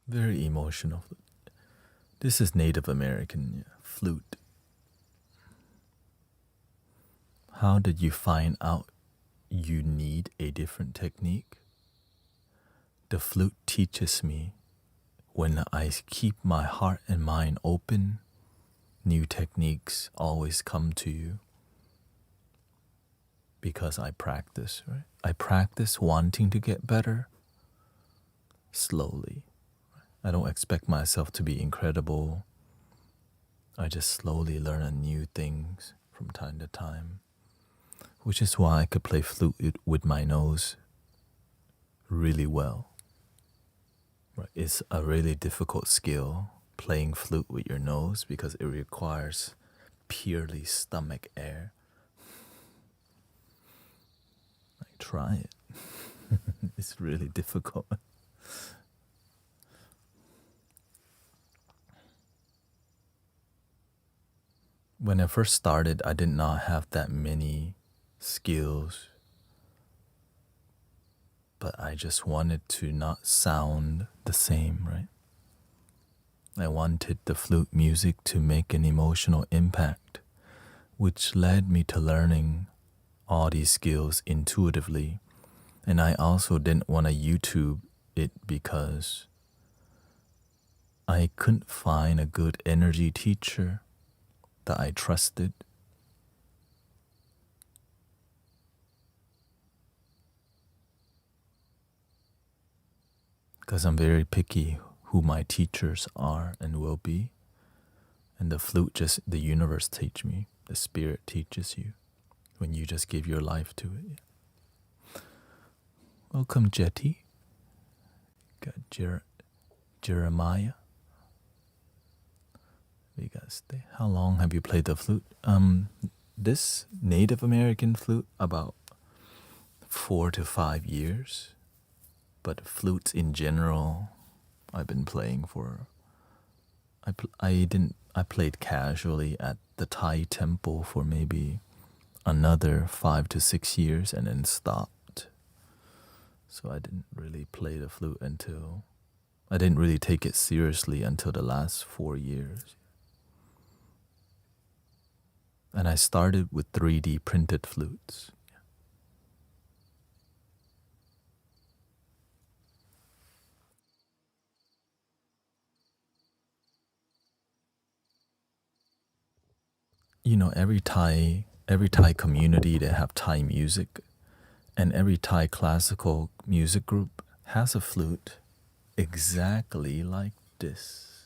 A: Very emotional. This is Native American, yeah. Flute. How did you find out you need a different technique? The flute teaches me when I keep my heart and mind open, new techniques always come to you because I practice, right? I practice wanting to get better slowly. I don't expect myself to be incredible. I just slowly learn new things from time to time, which is why I could play flute with my nose really well. Right? It's a really difficult skill, playing flute with your nose, because it requires purely stomach air. Like, try it. It's really difficult. When I first started, I did not have that many skills, but I just wanted to not sound the same, right? I wanted the flute music to make an emotional impact, which led me to learning all these skills intuitively. And I also didn't want to YouTube it because I couldn't find a good energy teacher that I trusted. Because I'm very picky who my teachers are and will be. And the flute, just the universe teach me. The spirit teaches you when you just give your life to it. Welcome, Jetty. Got Jeremiah. We got stay. How long have you played the flute? This Native American flute, about 4 to 5 years. But flutes in general, I've been playing for. I played casually at the Thai temple for maybe another 5 to 6 years and then stopped. So I didn't really play the flute until, I didn't really take it seriously until the last 4 years. And I started with 3D printed flutes. You know, every Thai community, they have Thai music, and every Thai classical music group has a flute exactly like this.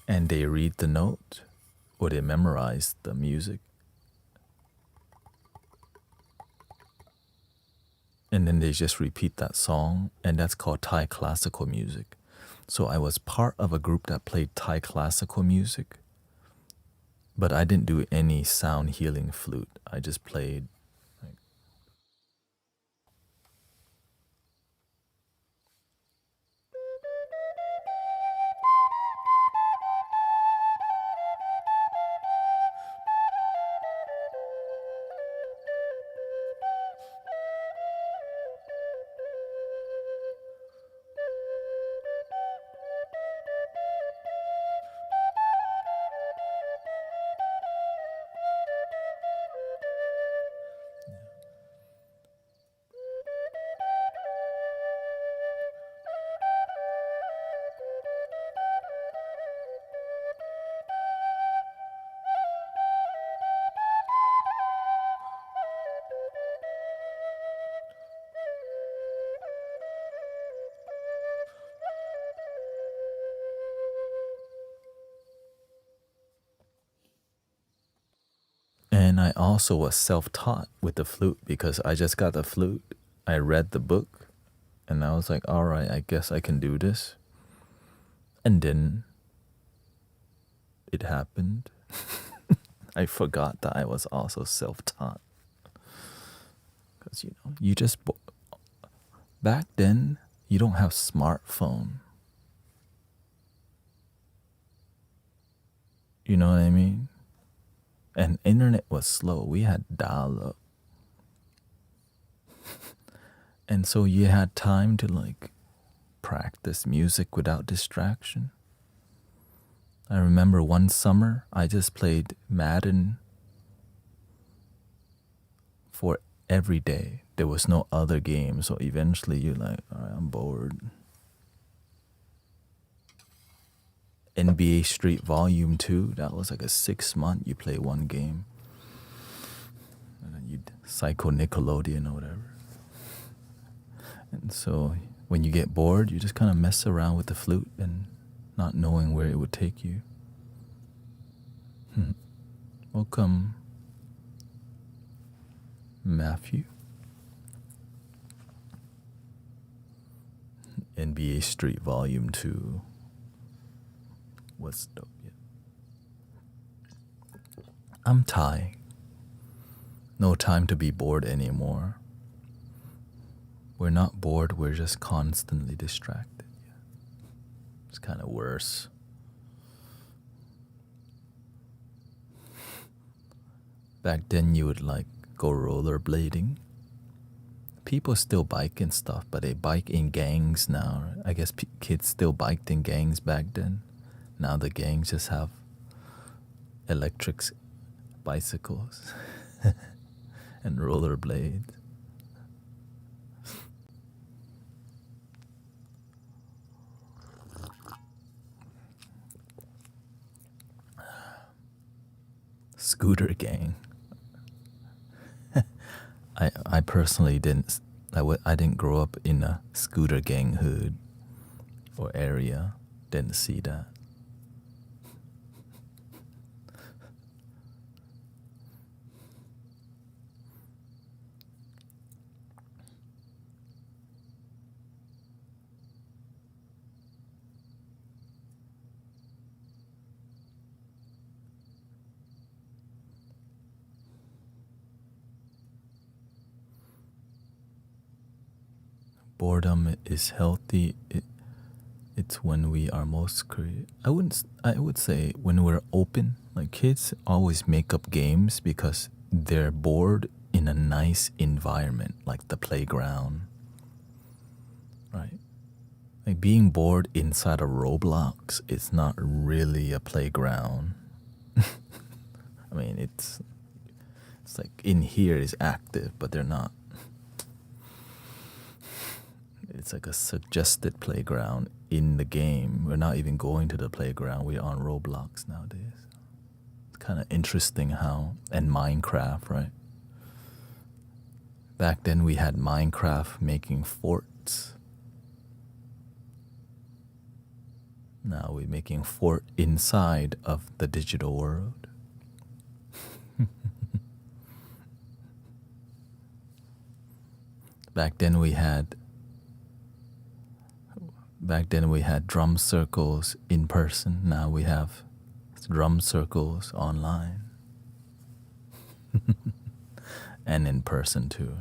A: And they read the note or they memorize the music. And then they just repeat that song, and that's called Thai classical music. So I was part of a group that played Thai classical music, but I didn't do any sound healing flute. I just played like, and I also was self-taught with the flute because I just got the flute. I read the book and I was like, all right, I guess I can do this. And then it happened. I forgot that I was also self-taught. Because, you know, back then, you don't have smartphone. You know what I mean? And internet was slow. We had dial-up. And so you had time to like practice music without distraction. I remember one summer I just played Madden for every day. There was no other game, so eventually you're like, all right, I'm bored. NBA Street Volume 2, that was like a 6-month, you play one game. And then you'd Psycho Nickelodeon or whatever. And so when you get bored, you just kind of mess around with the flute and not knowing where it would take you. Welcome, Matthew. NBA Street Volume 2. What's dope yet? I'm Thai. No time to be bored anymore. We're not bored, we're just constantly distracted. It's kind of worse. Back then you would like go rollerblading. People still bike and stuff, but they bike in gangs now. I guess kids still biked in gangs back then. Now the gangs just have electric bicycles and rollerblades. Scooter gang. I personally didn't. I didn't grow up in a scooter gang hood or area. Didn't see that. Boredom is healthy. It's when we are most creative. I would say when we're open. Like kids always make up games because they're bored in a nice environment, like the playground. Right? Like being bored inside a Roblox is not really a playground. I mean, it's like in here is active, but they're not. It's like a suggested playground in the game. We're not even going to the playground. We're on Roblox nowadays. It's kind of interesting how, and Minecraft, right? Back then we had Minecraft making forts. Now we're making fort inside of the digital world. Back then we had drum circles in person. Now we have drum circles online. And in person too.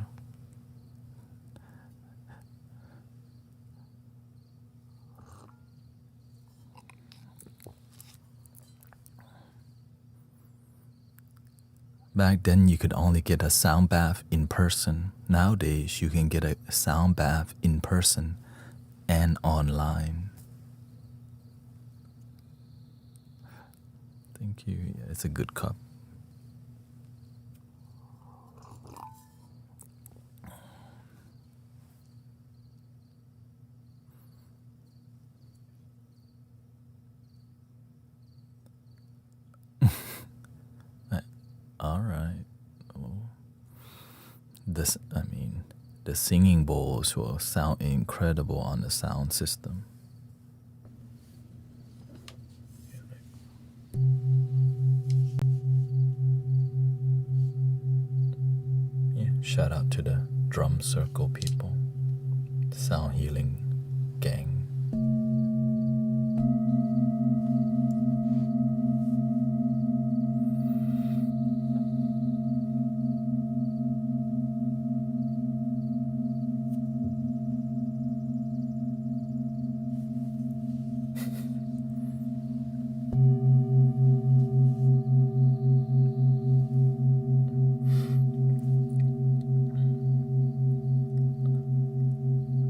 A: Back then you could only get a sound bath in person. Nowadays you can get a sound bath in person and online. Thank you. Yeah, it's a good cup. All right. Well, the singing bowls will sound incredible on the sound system. Yeah, shout out to the drum circle people, sound healing gang.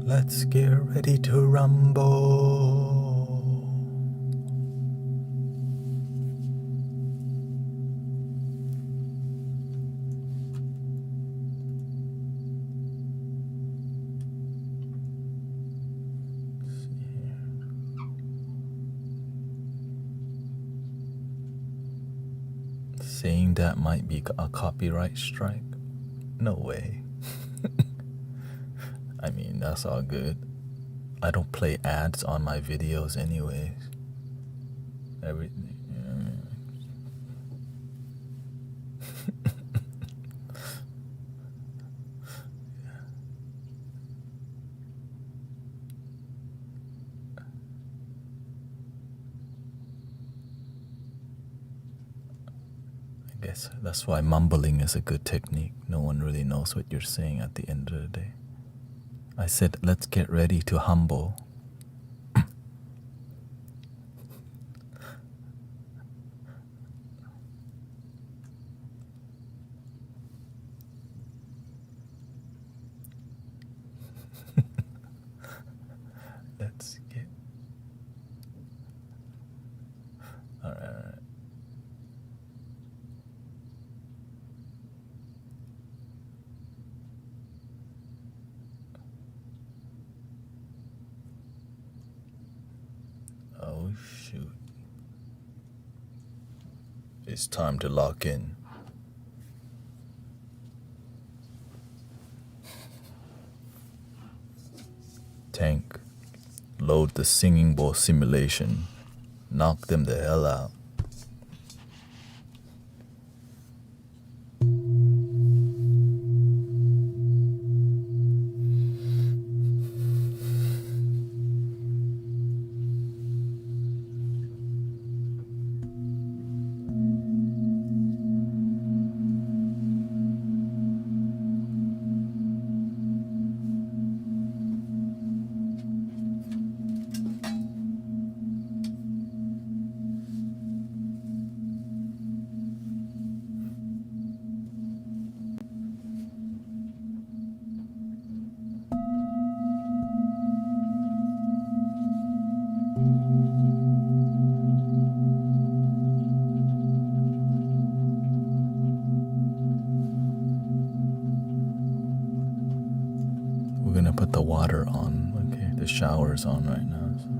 A: Let's get ready to rumble. Saying that might be a copyright strike? No way. I mean, that's all good. I don't play ads on my videos anyways. Everything. I guess that's why mumbling is a good technique. No one really knows what you're saying at the end of the day. I said, let's get ready to humble. Let's get. Alright. Oh shoot. It's time to lock in. Tank, load the singing bowl simulation. Knock them the hell out. We're gonna put the water on. Okay, the shower's on right now. So.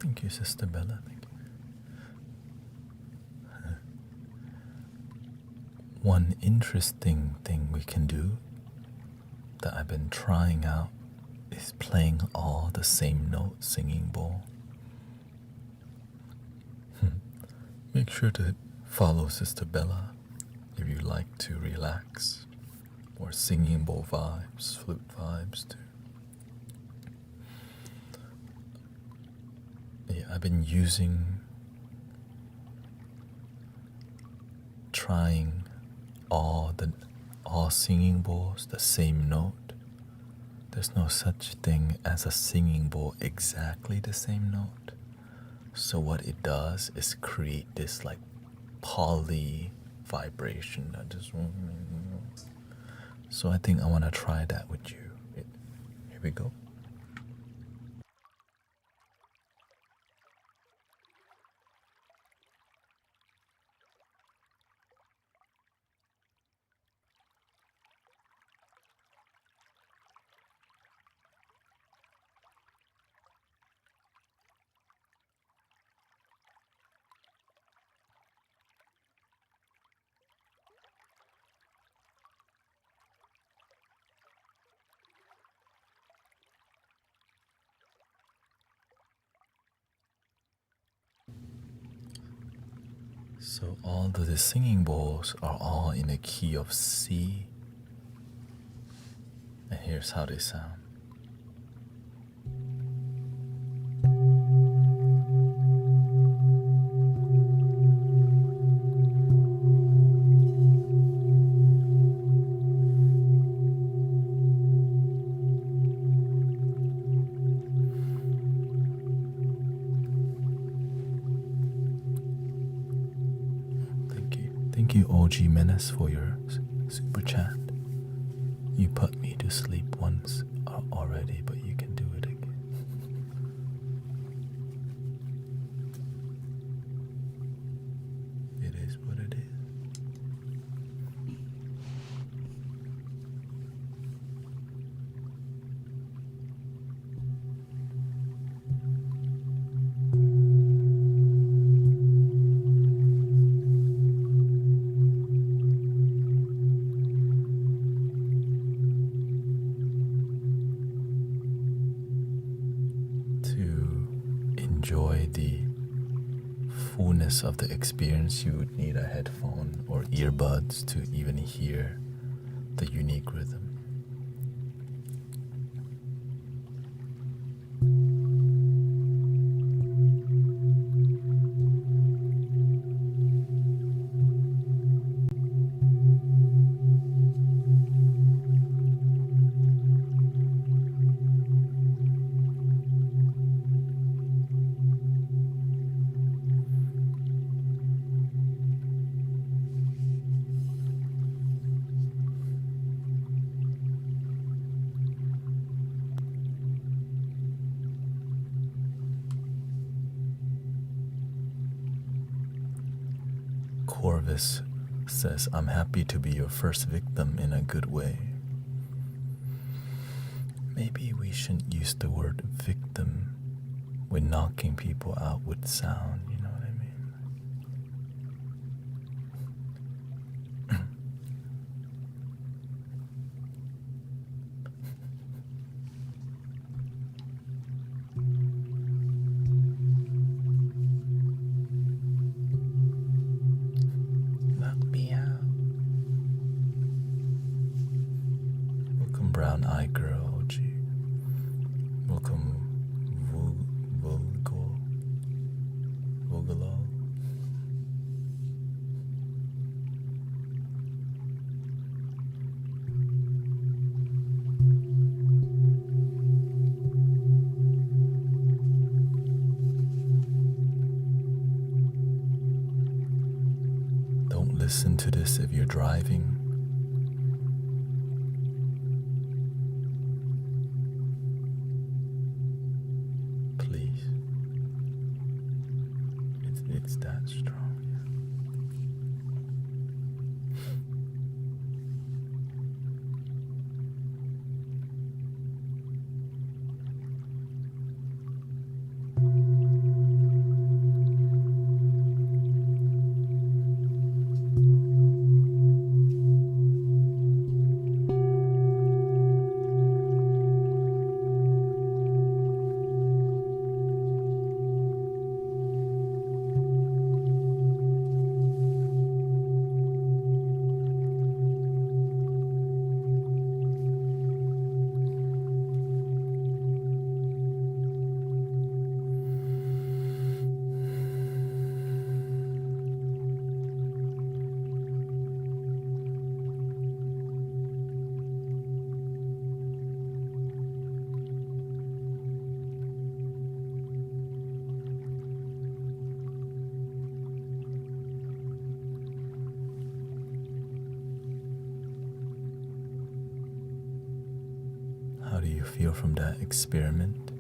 A: Thank you, Sister Bella. Thank you. One interesting thing we can do that I've been trying out is playing all the same note singing bowl. Make sure to follow Sister Bella if you like to relax, or singing bowl vibes, flute vibes too. Yeah, I've been trying all singing bowls the same note. There's no such thing as a singing bowl exactly the same note. So what it does is create this like poly vibration that just. So I think I want to try that with you. Here we go. So all of the singing bowls are all in the key of C. And here's how they sound. Thank you, OG Menace, for your super chat. You put me to sleep once already, but you can do it again. It is what it is. Enjoy the fullness of the experience, you would need a headphone or earbuds to even hear the unique rhythm. Corvus says, I'm happy to be your first victim in a good way. Maybe we shouldn't use the word victim when knocking people out with sound, you know what I mean? Brown Eye Girl, OG. Welcome, Vogalo. Don't listen to this if you're driving. It's that strong. feel from that experiment?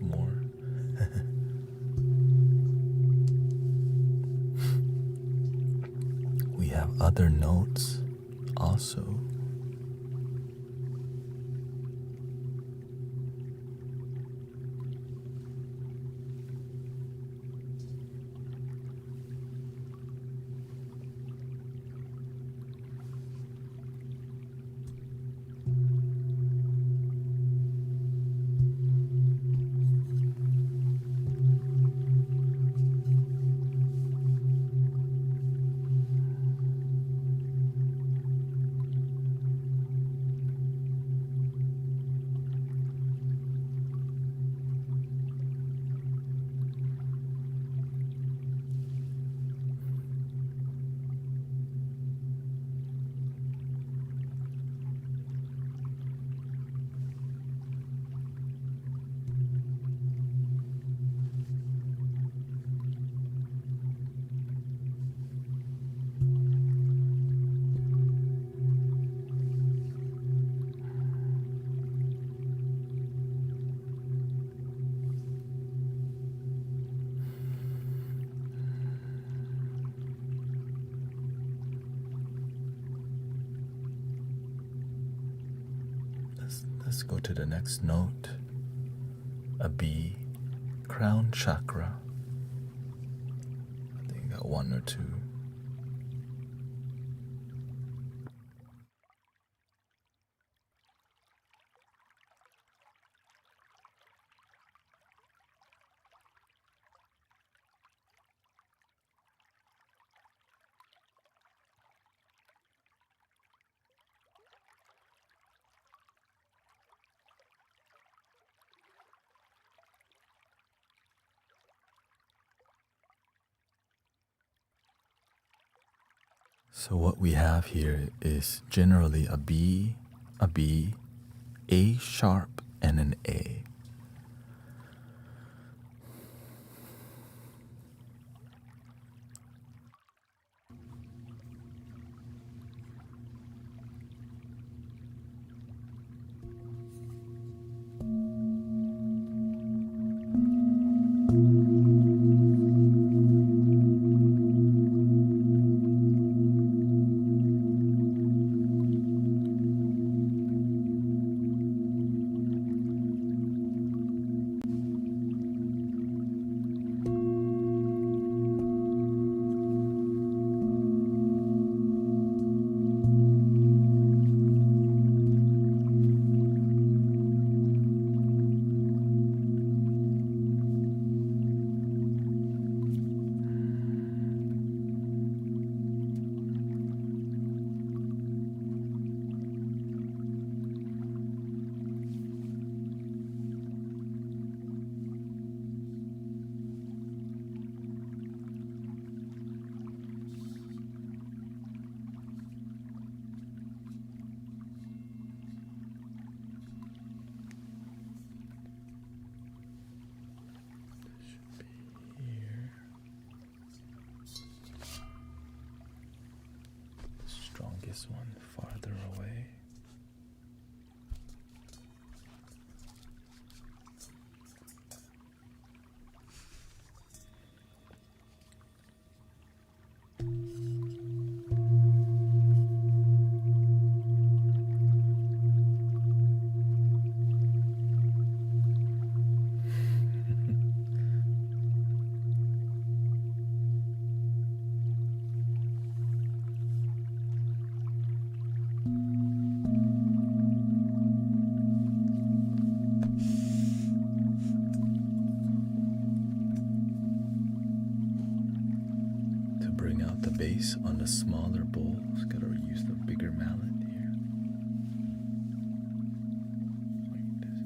A: More. We have other notes also. Let's go to the next note. A B, crown chakra. I think I got one or two. So what we have here is generally a B, A sharp, and an A. Strongest one farther away. Base on the smaller bowls. Gotta use the bigger mallet here. Like this.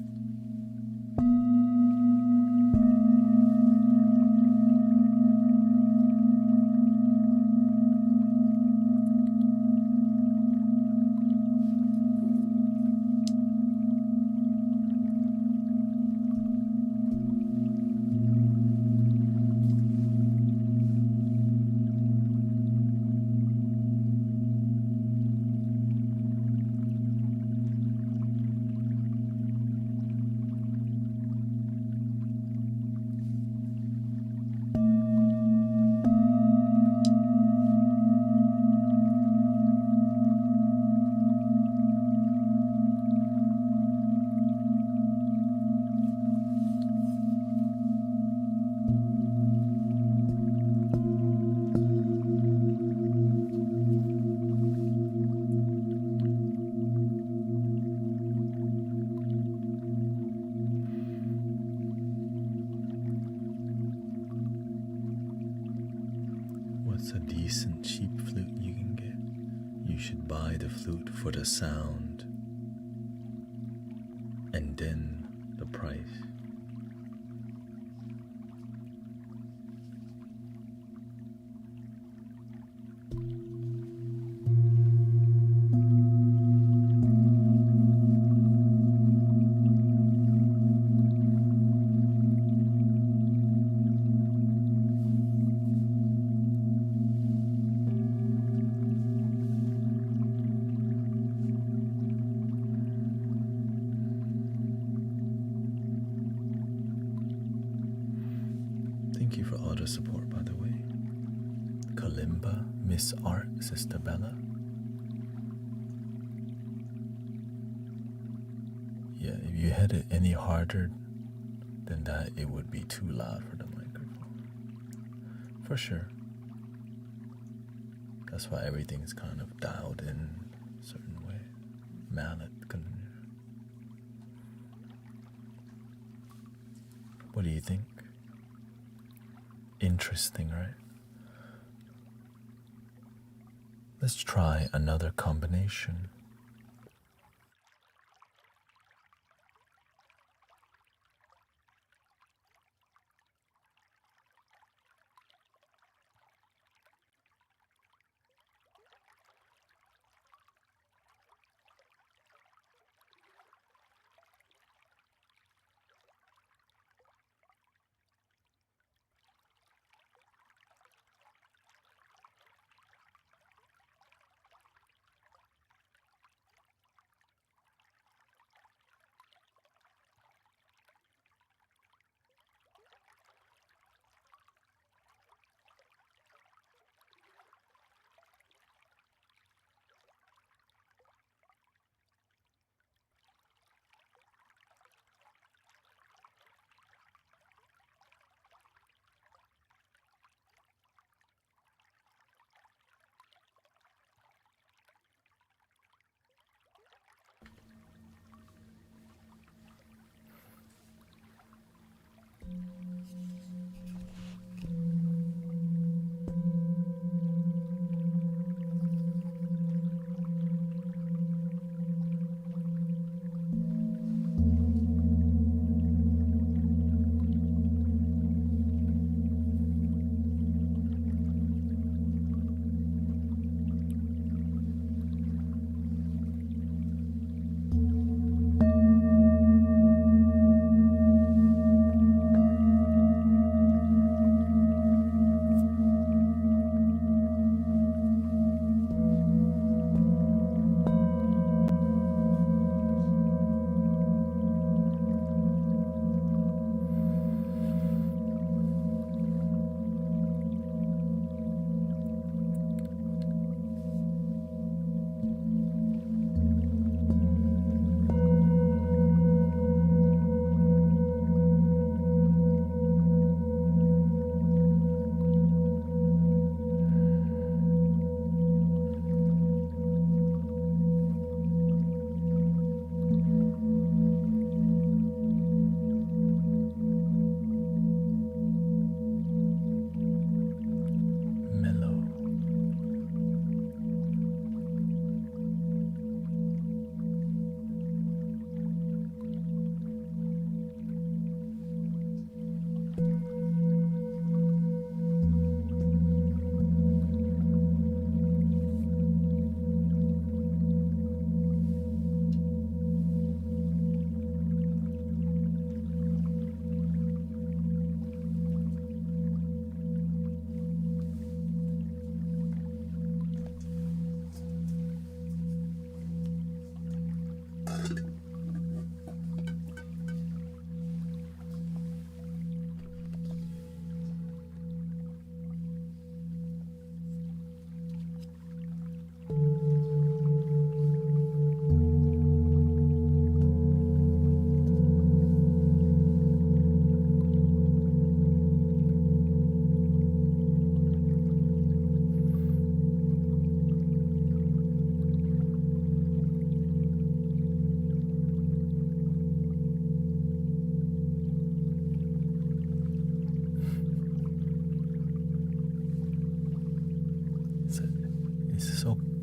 A: What's a decent cheap flute you can get? You should buy the flute for the sound and then the price. Thank you for all the support, by the way. Kalimba, Miss Art, Sister Bella. Yeah, if you hit it any harder than that, it would be too loud for the microphone. For sure. That's why everything's kind of dialed in a certain way. Mallet. What do you think? Interesting, right? Let's try another combination.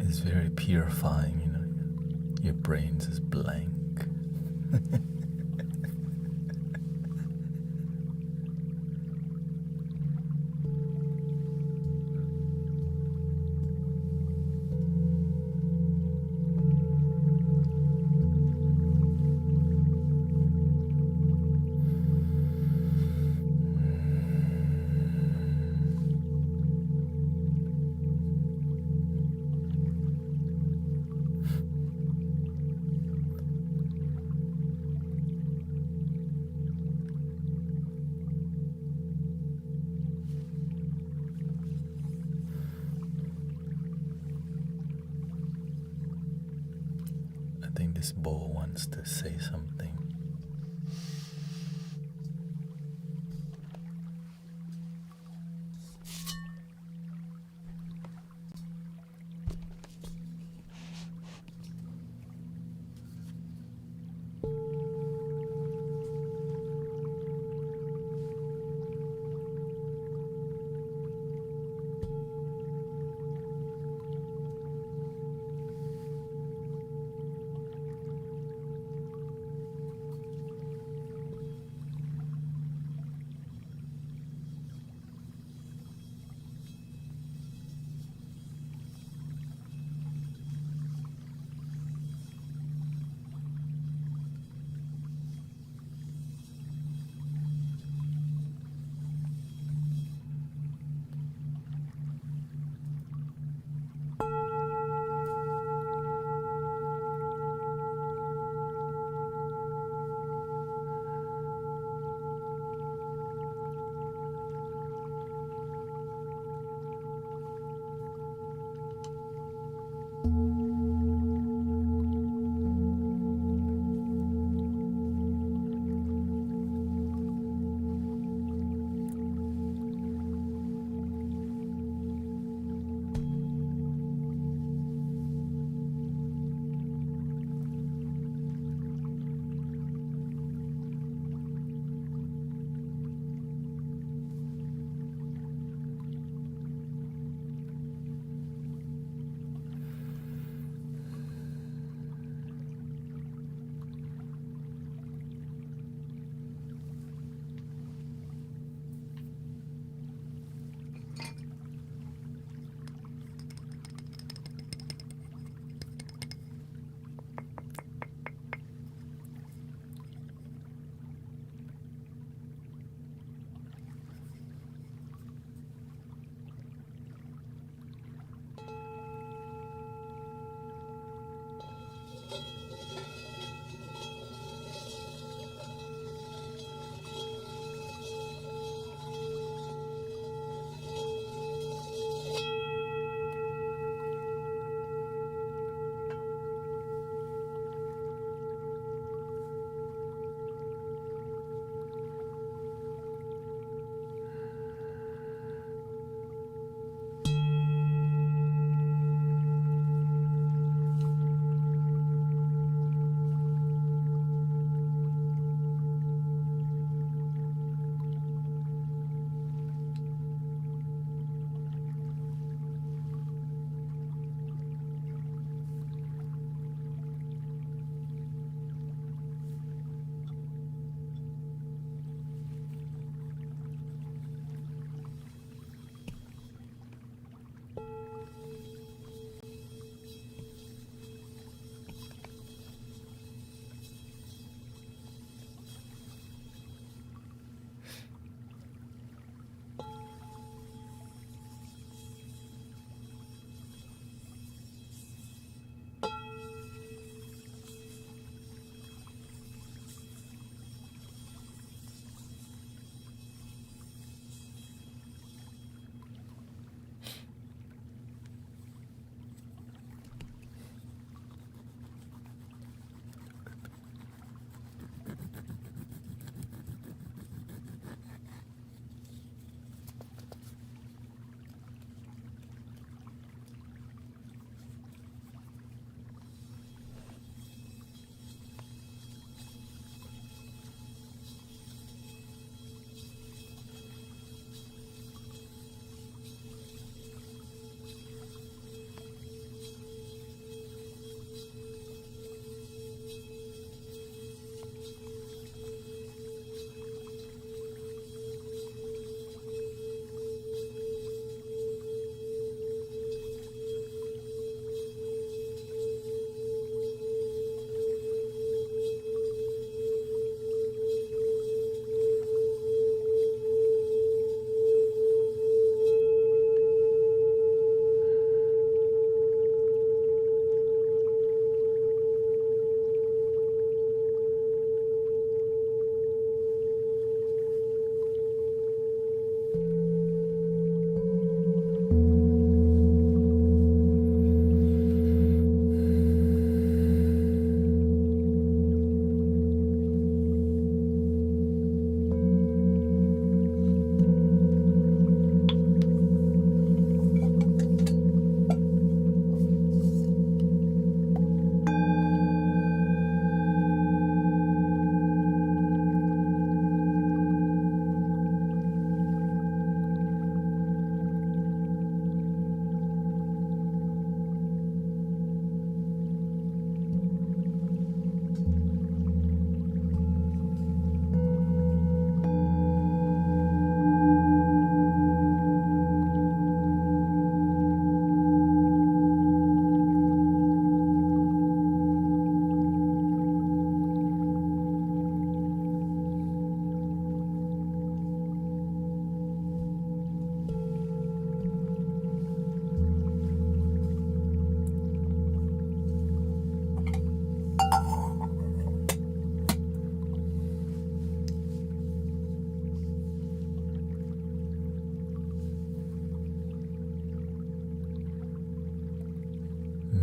A: is very purifying, you know. Your brain's is blank. I think this bowl wants to say something.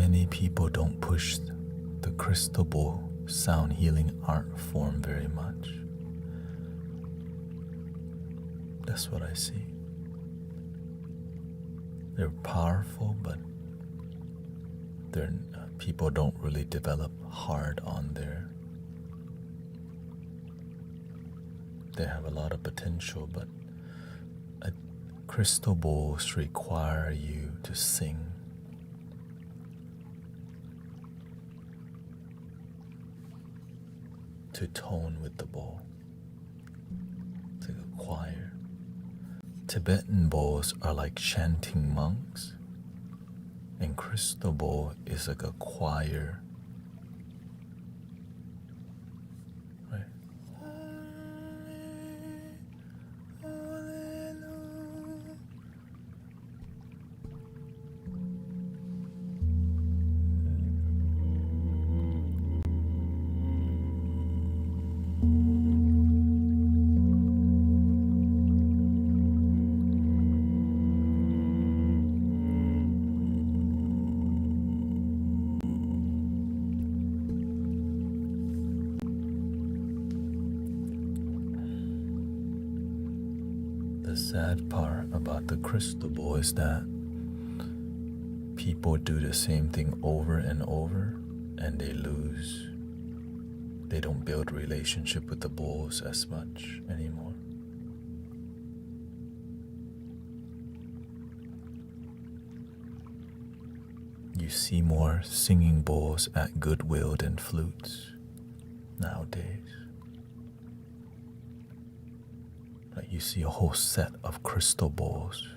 A: many people don't push the crystal bowl sound healing art form very much. That's what I see. They're powerful, but people don't really develop hard on there. They have a lot of potential, but crystal bowls require you to sing. To tone with the bowl. It's like a choir. Tibetan bowls are like chanting monks, and crystal bowl is like a choir. Right? The sad part about the crystal ball is that people do the same thing over and over and they lose. They don't build relationship with the bowls as much anymore. You see more singing bowls at Goodwill than flutes nowadays. Like you see a whole set of crystal bowls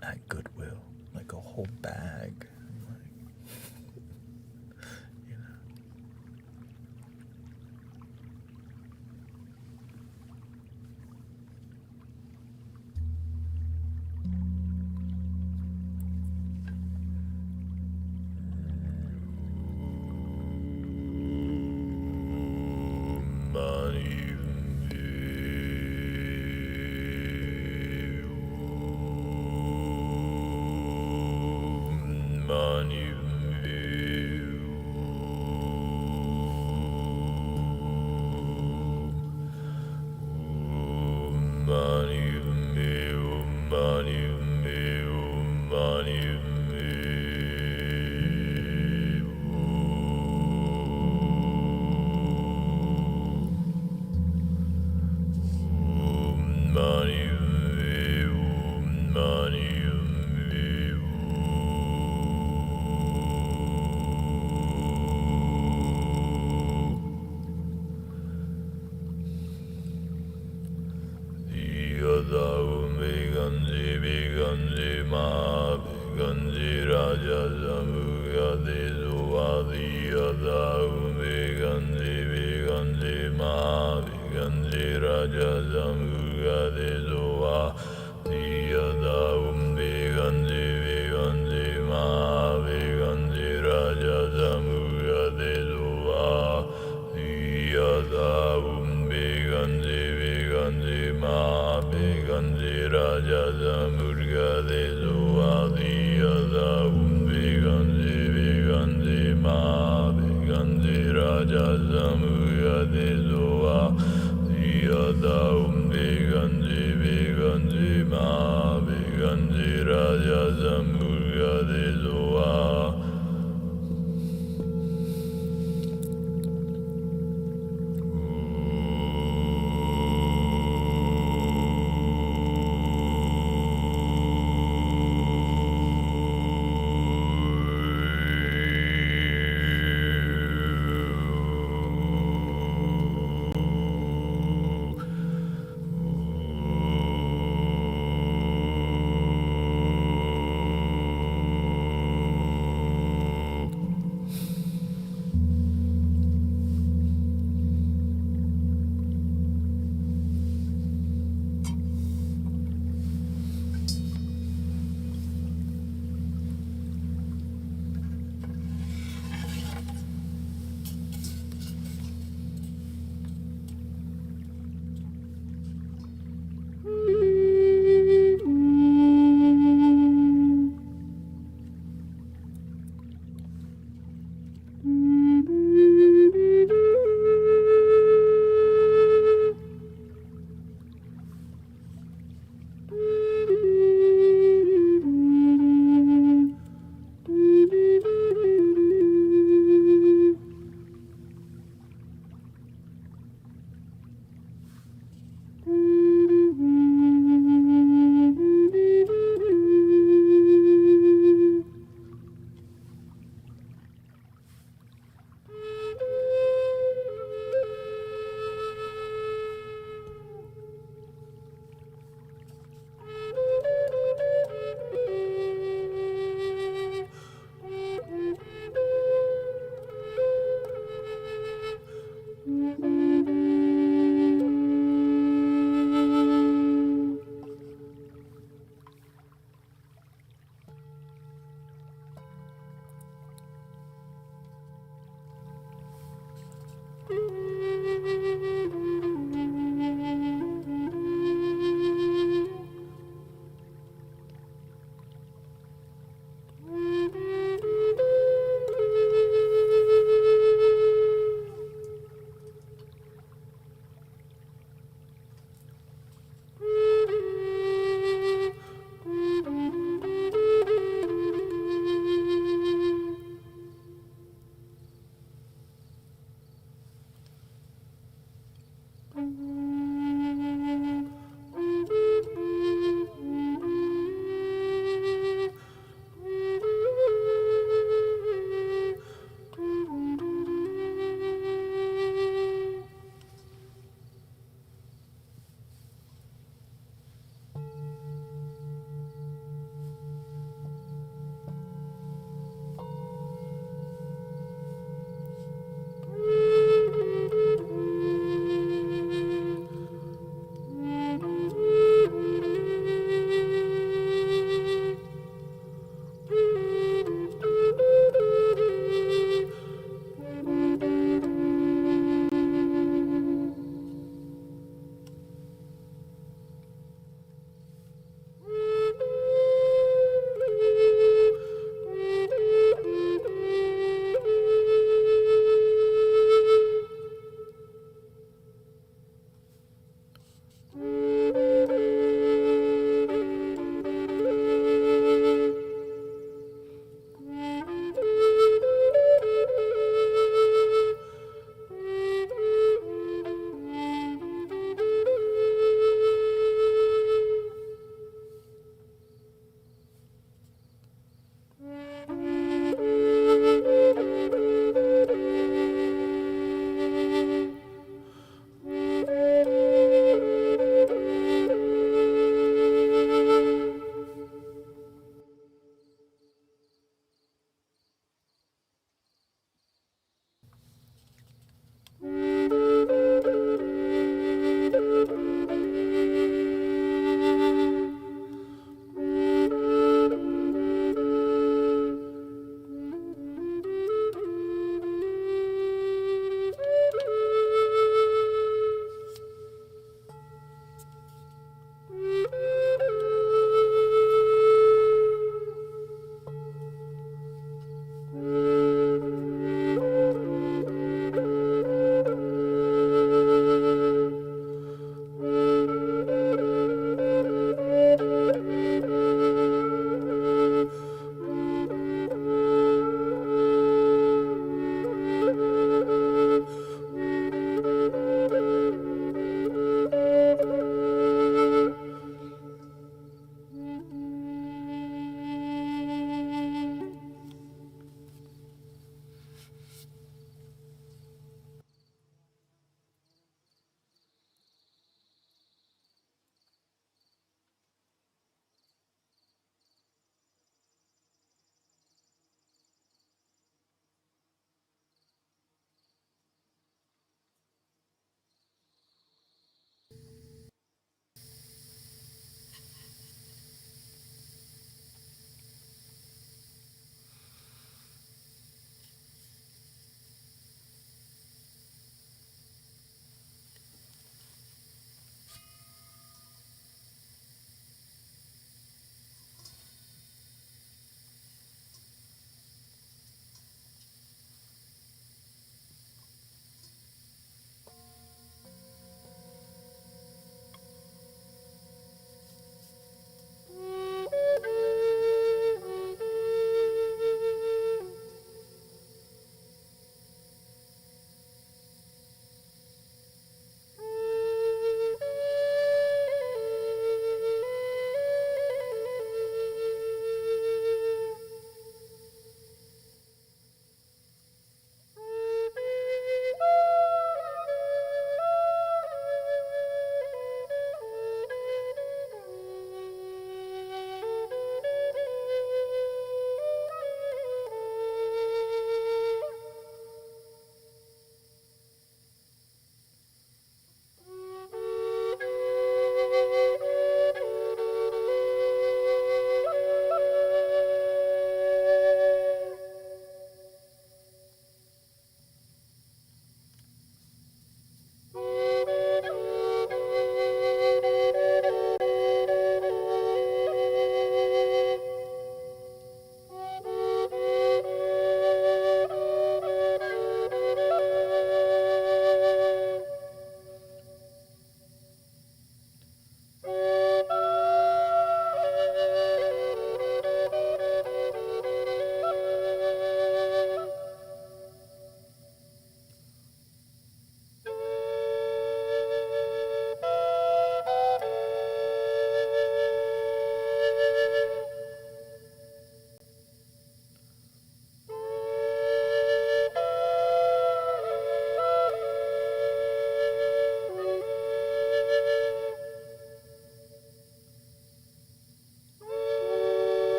A: at Goodwill, like a whole bag. You know.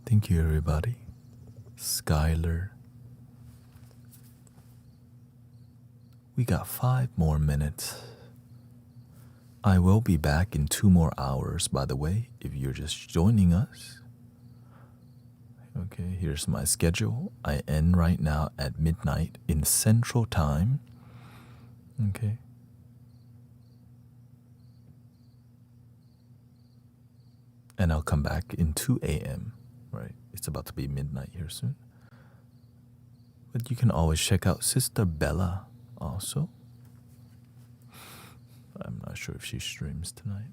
A: Thank you, everybody. Skylar. We got 5 more minutes. I will be back in 2 more hours, by the way, if you're just joining us. Okay, here's my schedule. I end right now at midnight in Central Time. Okay. And I'll come back in 2 a.m., right? It's about to be midnight here soon. But you can always check out Sister Bella also. I'm not sure if she streams tonight.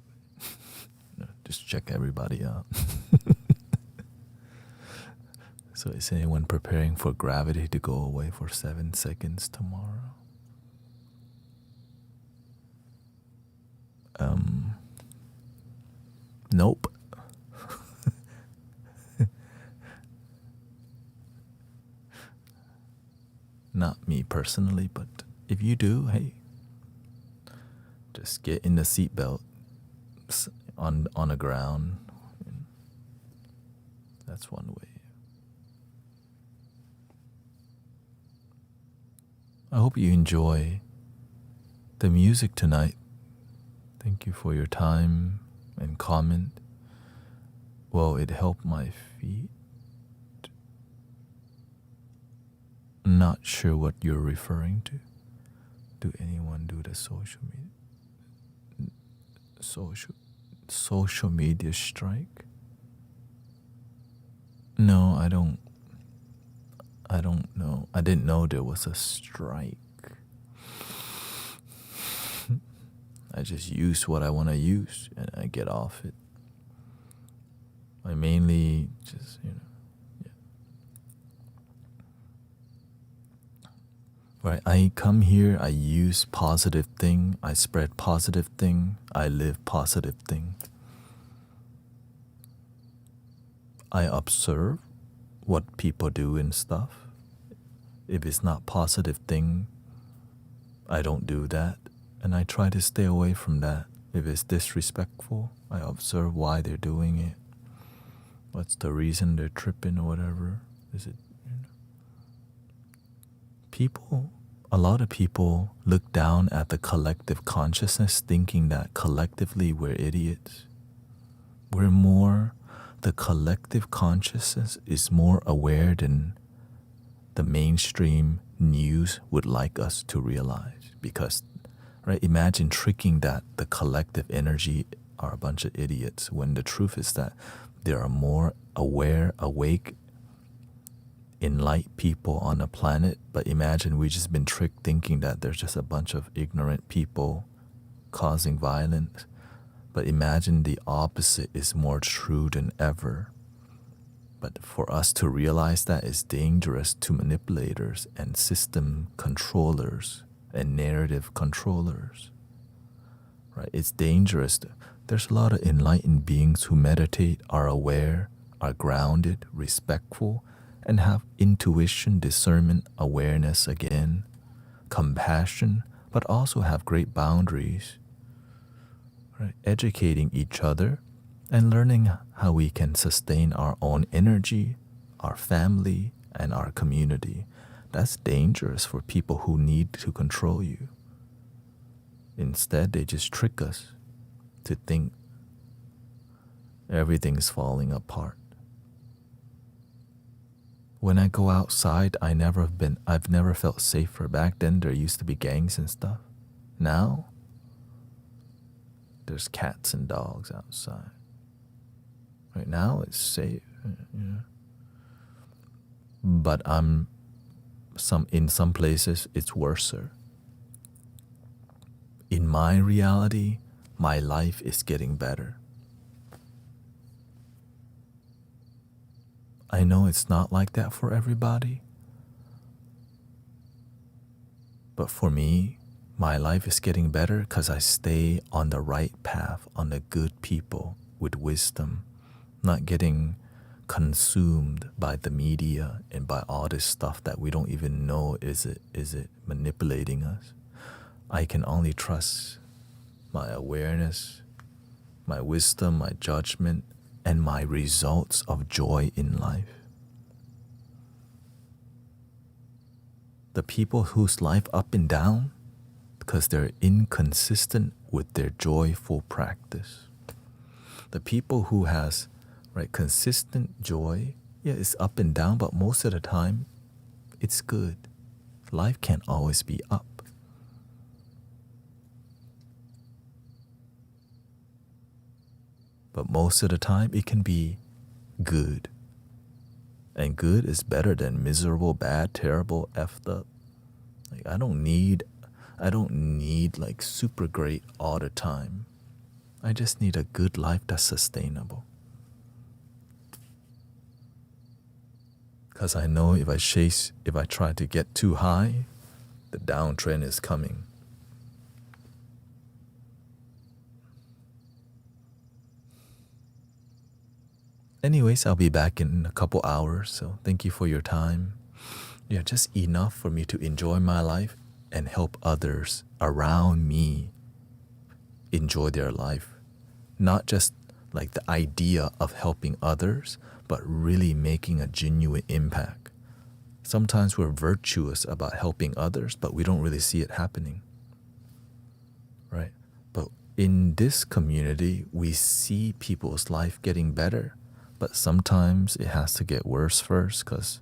A: No, just check everybody out. So is anyone preparing for gravity to go away for 7 seconds tomorrow? Nope. Not me personally, but if you do, hey, just get in the seatbelt on the ground. That's one way. I hope you enjoy the music tonight. Thank you for your time and comment. Well, it helped my feet. Not sure what you're referring to. Do anyone do the social media strike? No, I don't know. I didn't know there was a strike. I just use what I want to use and I get off it. I mainly just, yeah. Right, I come here, I use positive thing, I spread positive thing, I live positive thing. I observe what people do and stuff. If it's not positive thing, I don't do that. And I try to stay away from that. If it's disrespectful, I observe why they're doing it. What's the reason they're tripping or whatever? Is it, a lot of people look down at the collective consciousness thinking that collectively we're idiots. The collective consciousness is more aware than the mainstream news would like us to realize. Because, right, imagine tricking that the collective energy are a bunch of idiots when the truth is that there are more aware, awake, enlightened people on the planet. But imagine we just been tricked thinking that there's just a bunch of ignorant people causing violence. But imagine the opposite is more true than ever. But for us to realize that is dangerous to manipulators and system controllers and narrative controllers. Right? It's dangerous. There's a lot of enlightened beings who meditate, are aware, are grounded, respectful, and have intuition, discernment, awareness again, compassion, but also have great boundaries. Right? Educating each other and learning how we can sustain our own energy, our family, and our community. That's dangerous for people who need to control you. Instead, they just trick us to think everything's falling apart. When I go outside, I've never felt safer. Back then, there used to be gangs and stuff. Now, there's cats and dogs outside. Right now, it's safe. But in some places, it's worse. In my reality, my life is getting better. I know it's not like that for everybody. But for me, my life is getting better because I stay on the right path, on the good people with wisdom, not getting consumed by the media and by all this stuff that we don't even know is it manipulating us. I can only trust my awareness, my wisdom, my judgment, and my results of joy in life. The people whose life up and down because they're inconsistent with their joyful practice. The people who has consistent joy, yeah, it's up and down, but most of the time it's good. Life can't always be up. But most of the time it can be good. And good is better than miserable, bad, terrible, effed up. I don't need like super great all the time. I just need a good life that's sustainable. Because I know if I try to get too high, the downtrend is coming. Anyways, I'll be back in a couple hours, so thank you for your time. Yeah, just enough for me to enjoy my life and help others around me enjoy their life. Not just like the idea of helping others, but really making a genuine impact. Sometimes we're virtuous about helping others, but we don't really see it happening. Right? But in this community, we see people's life getting better, but sometimes it has to get worse first because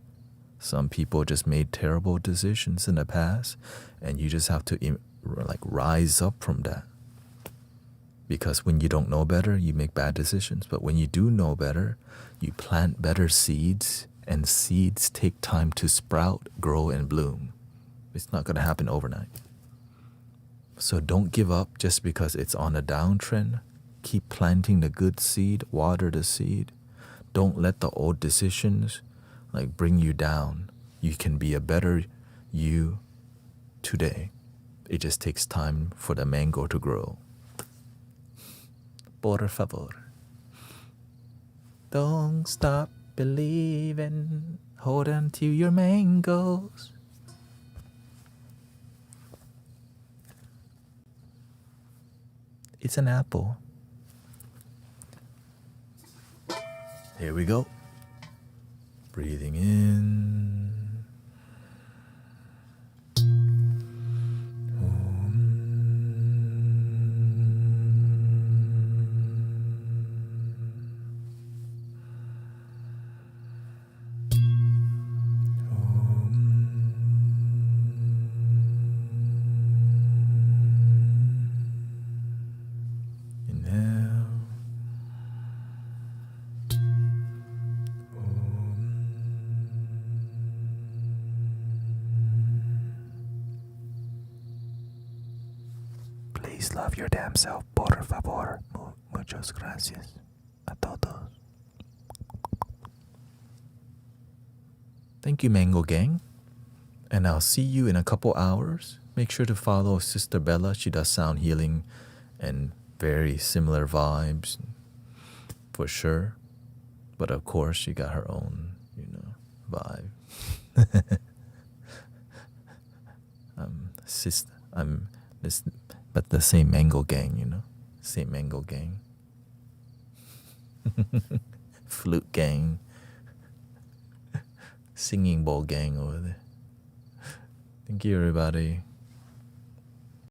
A: some people just made terrible decisions in the past, and you just have to rise up from that. Because when you don't know better, you make bad decisions. But when you do know better, you plant better seeds, and seeds take time to sprout, grow, and bloom. It's not going to happen overnight. So don't give up just because it's on a downtrend. Keep planting the good seed, water the seed. Don't let the old decisions bring you down. You can be a better you today. It just takes time for the mango to grow. Por favor. Don't stop believing. Hold on to your mangoes. It's an apple. Here we go. Breathing in. Please love your damn self, por favor. Muchas gracias a todos. Thank you, Mango Gang. And I'll see you in a couple hours. Make sure to follow Sister Bella. She does sound healing and very similar vibes, for sure. But of course, she got her own, vibe. But the same Mango Gang, same Mango Gang. Flute Gang. Singing bowl gang over there. Thank you, everybody.